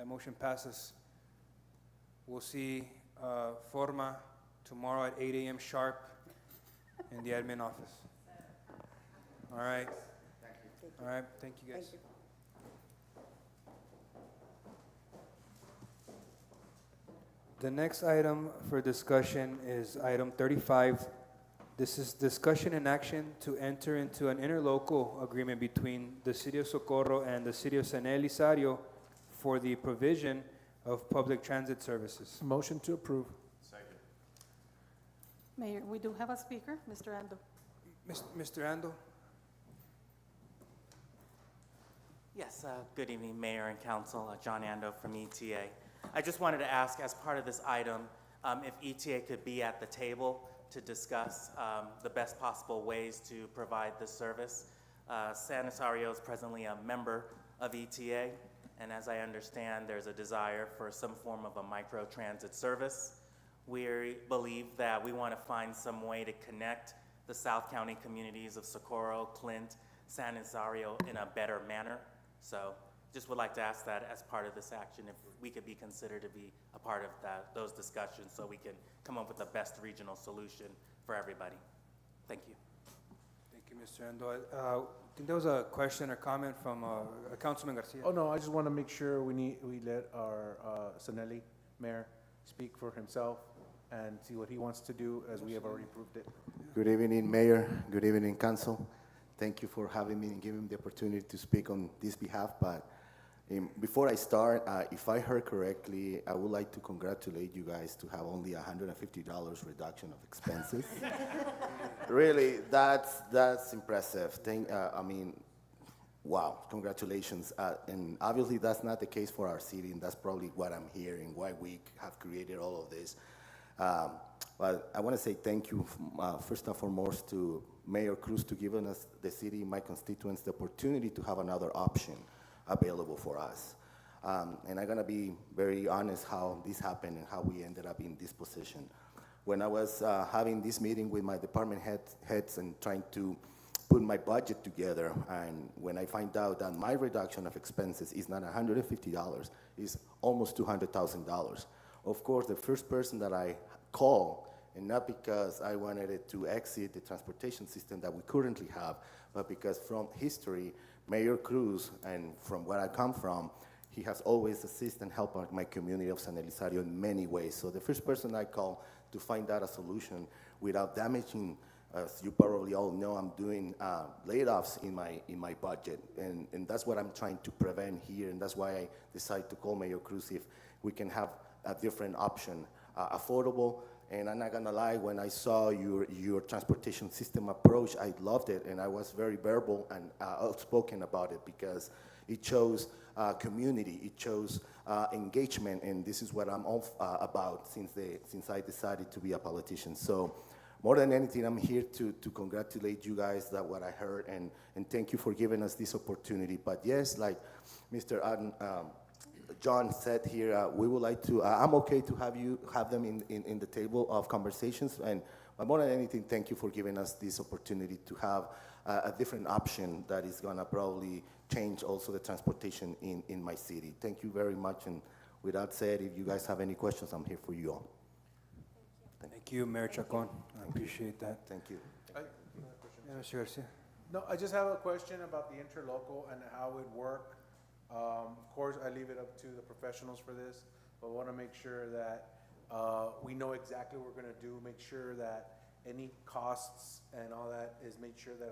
motion passes. We'll see Forma tomorrow at 8 a.m. sharp in the admin office. All right. All right, thank you guys. Thank you. The next item for discussion is item 35. This is discussion and action to enter into an interlocal agreement between the City of Socorro and the City of San Elizario for the provision of public transit services. Motion to approve. Mayor, we do have a speaker, Mr. Ando. Mr. Ando? Yes, good evening, Mayor and Council. John Ando from ETA. I just wanted to ask, as part of this item, if ETA could be at the table to discuss the best possible ways to provide this service. San Elizario is presently a member of ETA, and as I understand, there's a desire for some form of a micro-transit service. We believe that we want to find some way to connect the South County communities of Socorro, Clint, San Elizario in a better manner. So just would like to ask that as part of this action, if we could be considered to be a part of those discussions so we can come up with the best regional solution for everybody. Thank you. Thank you, Mr. Ando. I think there was a question or comment from Councilman Garcia. Oh, no, I just want to make sure we let our Sanelli mayor speak for himself and see what he wants to do, as we have already approved it. Good evening, Mayor. Good evening, Council. Thank you for having me and giving me the opportunity to speak on this behalf. But before I start, if I heard correctly, I would like to congratulate you guys to have only $150 reduction of expenses. Really, that's impressive. Wow, congratulations. And obviously, that's not the case for our city, and that's probably what I'm hearing, why we have created all of this. But I want to say thank you, first and foremost, to Mayor Cruz to giving us, the city, my constituents, the opportunity to have another option available for us. And I'm going to be very honest how this happened and how we ended up in this position. When I was having this meeting with my department heads and trying to put my budget together, and when I find out that my reduction of expenses is not $150, it's almost $200,000. Of course, the first person that I call, and not because I wanted it to exit the transportation system that we currently have, but because from history, Mayor Cruz, and from where I come from, he has always assisted and helped my community of San Elizario in many ways. So the first person I call to find out a solution without damaging, as you probably all know, I'm doing layoffs in my budget, and that's what I'm trying to prevent here, and that's why I decided to call Mayor Cruz if we can have a different option, affordable. And I'm not gonna lie, when I saw your transportation system approach, I loved it, and I was very verbal and outspoken about it because it shows community, it shows engagement, and this is what I'm all about since I decided to be a politician. So more than anything, I'm here to congratulate you guys that what I heard, and thank you for giving us this opportunity. But yes, like Mr. John said here, we would like to, I'm okay to have them in the table of conversations, but more than anything, thank you for giving us this opportunity to have a different option that is gonna probably change also the transportation in my city. Thank you very much, and with that said, if you guys have any questions, I'm here for you all. Thank you, Mayor Chacon. I appreciate that. Thank you. Yeah, Mr. Garcia. No, I just have a question about the interlocal and how it work. Of course, I leave it up to the professionals for this, but I want to make sure that we know exactly what we're going to do, make sure that any costs and all that is made sure that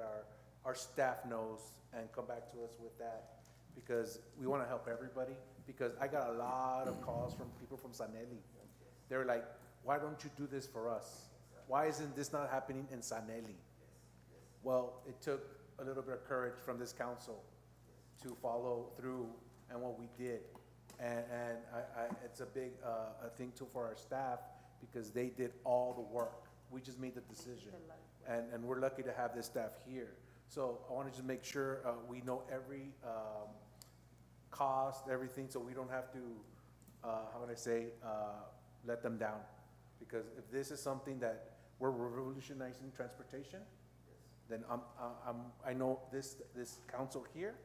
our staff knows and come back to us with that, because we want to help everybody, because I got a lot of calls from people from Sanelli. They're like, why don't you do this for us? Why isn't this not happening in Sanelli? Well, it took a little bit of courage from this council to follow through and what we did. And it's a big thing too for our staff, because they did all the work. We just made the decision. And we're lucky to have this staff here. So I want to just make sure we know every cost, everything, so we don't have to, how would I say, let them down. Because if this is something that we're revolutionizing transportation, then I know this council here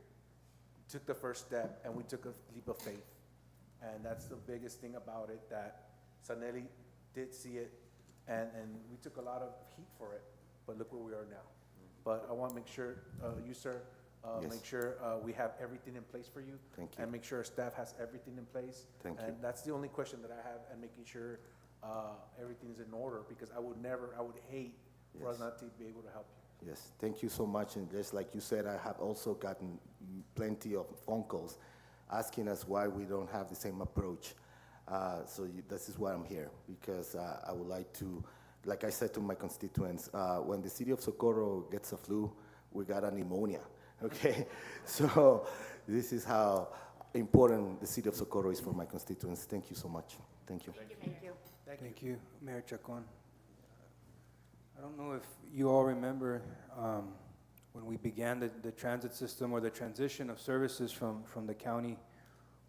took the first step, and we took a leap of faith. And that's the biggest thing about it, that Sanelli did see it, and we took a lot of heat for it, but look where we are now. But I want to make sure, you, sir, Yes. make sure we have everything in place for you. Thank you. And make sure our staff has everything in place. Thank you. And that's the only question that I have, and making sure everything is in order, because I would hate for us Yes. not to be able to help you. Yes, thank you so much. And just like you said, I have also gotten plenty of phone calls asking us why we don't have the same approach. This is why I'm here, because I would like to, like I said to my constituents, when the city of Socorro gets a flu, we got a pneumonia, okay? So this is how important the city of Socorro is for my constituents. Thank you so much. Thank you. Thank you. Thank you, Mayor Chacon. I don't know if you all remember when we began the transit system, or the transition of services from the county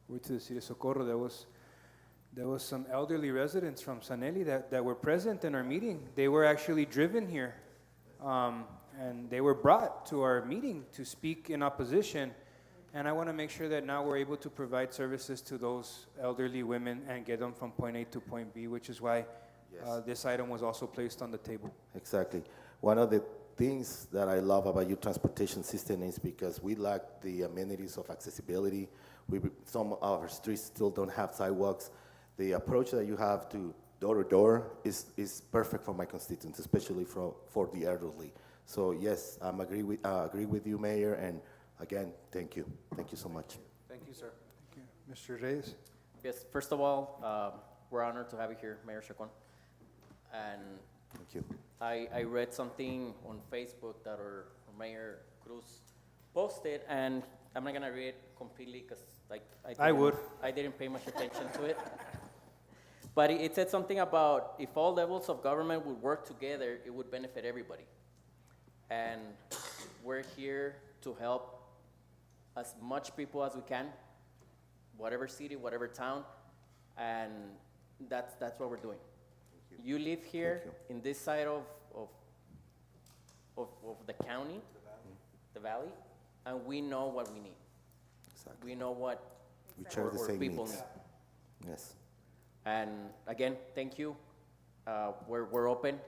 over to the city of Socorro. There was some elderly residents from Sanelli that were present in our meeting. They were actually driven here, and they were brought to our meeting to speak in opposition. And I want to make sure that now we're able to provide services to those elderly women and get them from point A to point B, which is why this item was also placed on the table. Exactly. One of the things that I love about your transportation system is because we lack the amenities of accessibility. Some of our streets still don't have sidewalks. The approach that you have to door is perfect for my constituents, especially for the elderly. So yes, I agree with you, Mayor, and again, thank you. Thank you so much. Thank you, sir. Thank you. Mr. Reyes? Yes, first of all, we're honored to have you here, Mayor Chacon. And Thank you. I read something on Facebook that our Mayor Cruz posted, and I'm not gonna read it completely because I didn't pay much attention to it. But it said something about if all levels of government would work together, it would benefit everybody. And we're here to help as much people as we can, whatever city, whatever town, and that's what we're doing. You live here in this side of the county, the valley, and we know what we need. Exactly. We know what We share the same people needs. need. Yes. And again, thank you. We're open.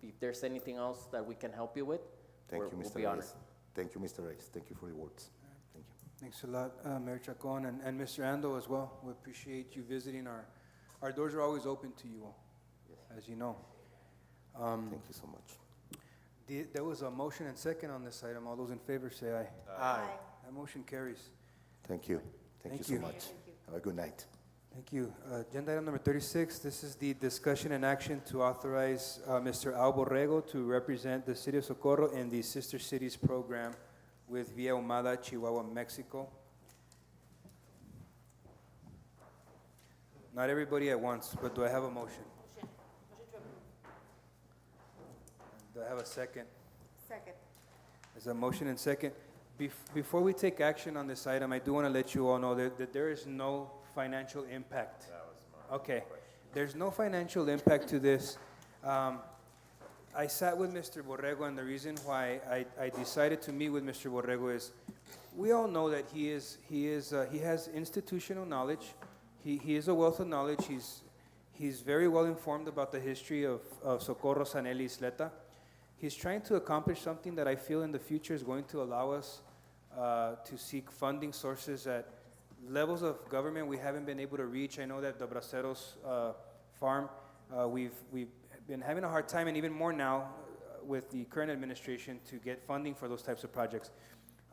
If there's anything else that we can help you with, Thank you, we'll Mr. be honored. Reyes. Thank you, Mr. Reyes. Thank you for your words. Thank you. Thanks a lot, Mayor Chacon, and Mr. Ando as well. We appreciate you visiting. Our doors are always open to you all, as you know. Thank you so much. There was a motion and second on this item. All those in favor say aye. Aye. That motion carries. Thank you. Thank you Thank so you. much. Have a good night. Thank you. Agenda item number 36, this is the discussion and action to authorize Mr. Al Borrego to represent the city of Socorro in the Sister Cities program with Villa Humada, Chihuahua, Mexico. Not everybody at once, but do I have a motion? Do I have a second? Second. There's a motion and second. Before we take action on this item, I do want to let you all know that there is no financial impact. Okay, there's no financial impact to this. I sat with Mr. Borrego, and the reason why I decided to meet with Mr. Borrego is we all know that he has institutional knowledge. He is a wealth of knowledge. He's very well informed about the history of Socorro, Sanelli, Isleta. he's trying to accomplish something that I feel in the future is going to allow us to seek funding sources at levels of government we haven't been able to reach. I know that the Braceros farm, we've been having a hard time, and even more now with the current administration, to get funding for those types of projects.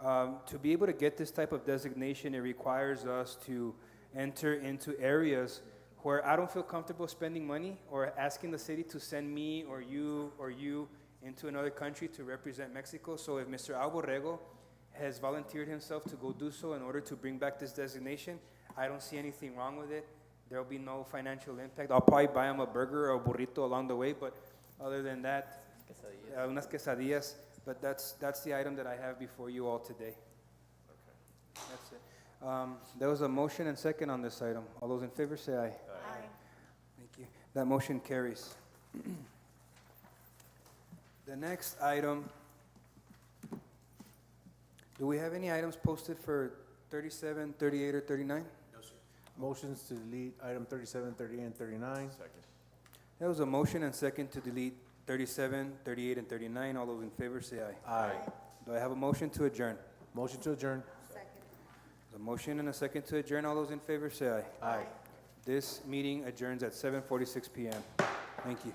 To be able to get this type of designation, it requires us to enter into areas where I don't feel comfortable spending money or asking the city to send me or you into another country to represent Mexico. So if Mr. Alborrego has volunteered himself to go do so in order to bring back this designation, I don't see anything wrong with it. There'll be no financial impact. I'll probably buy him a burger or a burrito along the way, but other than that, unas quesadillas. But that's the item that I have before you all today. That's it. There was a motion and second on this item. All those in favor say aye. Aye. Thank you. That motion carries. The next item, do we have any items posted for 37, 38, or 39? No, sir. Motions to delete item 37, 38, and 39. Second. There was a motion and second to delete 37, 38, and 39. All those in favor say aye. Aye. Do I have a motion to adjourn? Motion to adjourn. Second. There's a motion and a second to adjourn. All those in favor say aye. Aye. This meeting adjourns at 7:46 p.m. Thank you.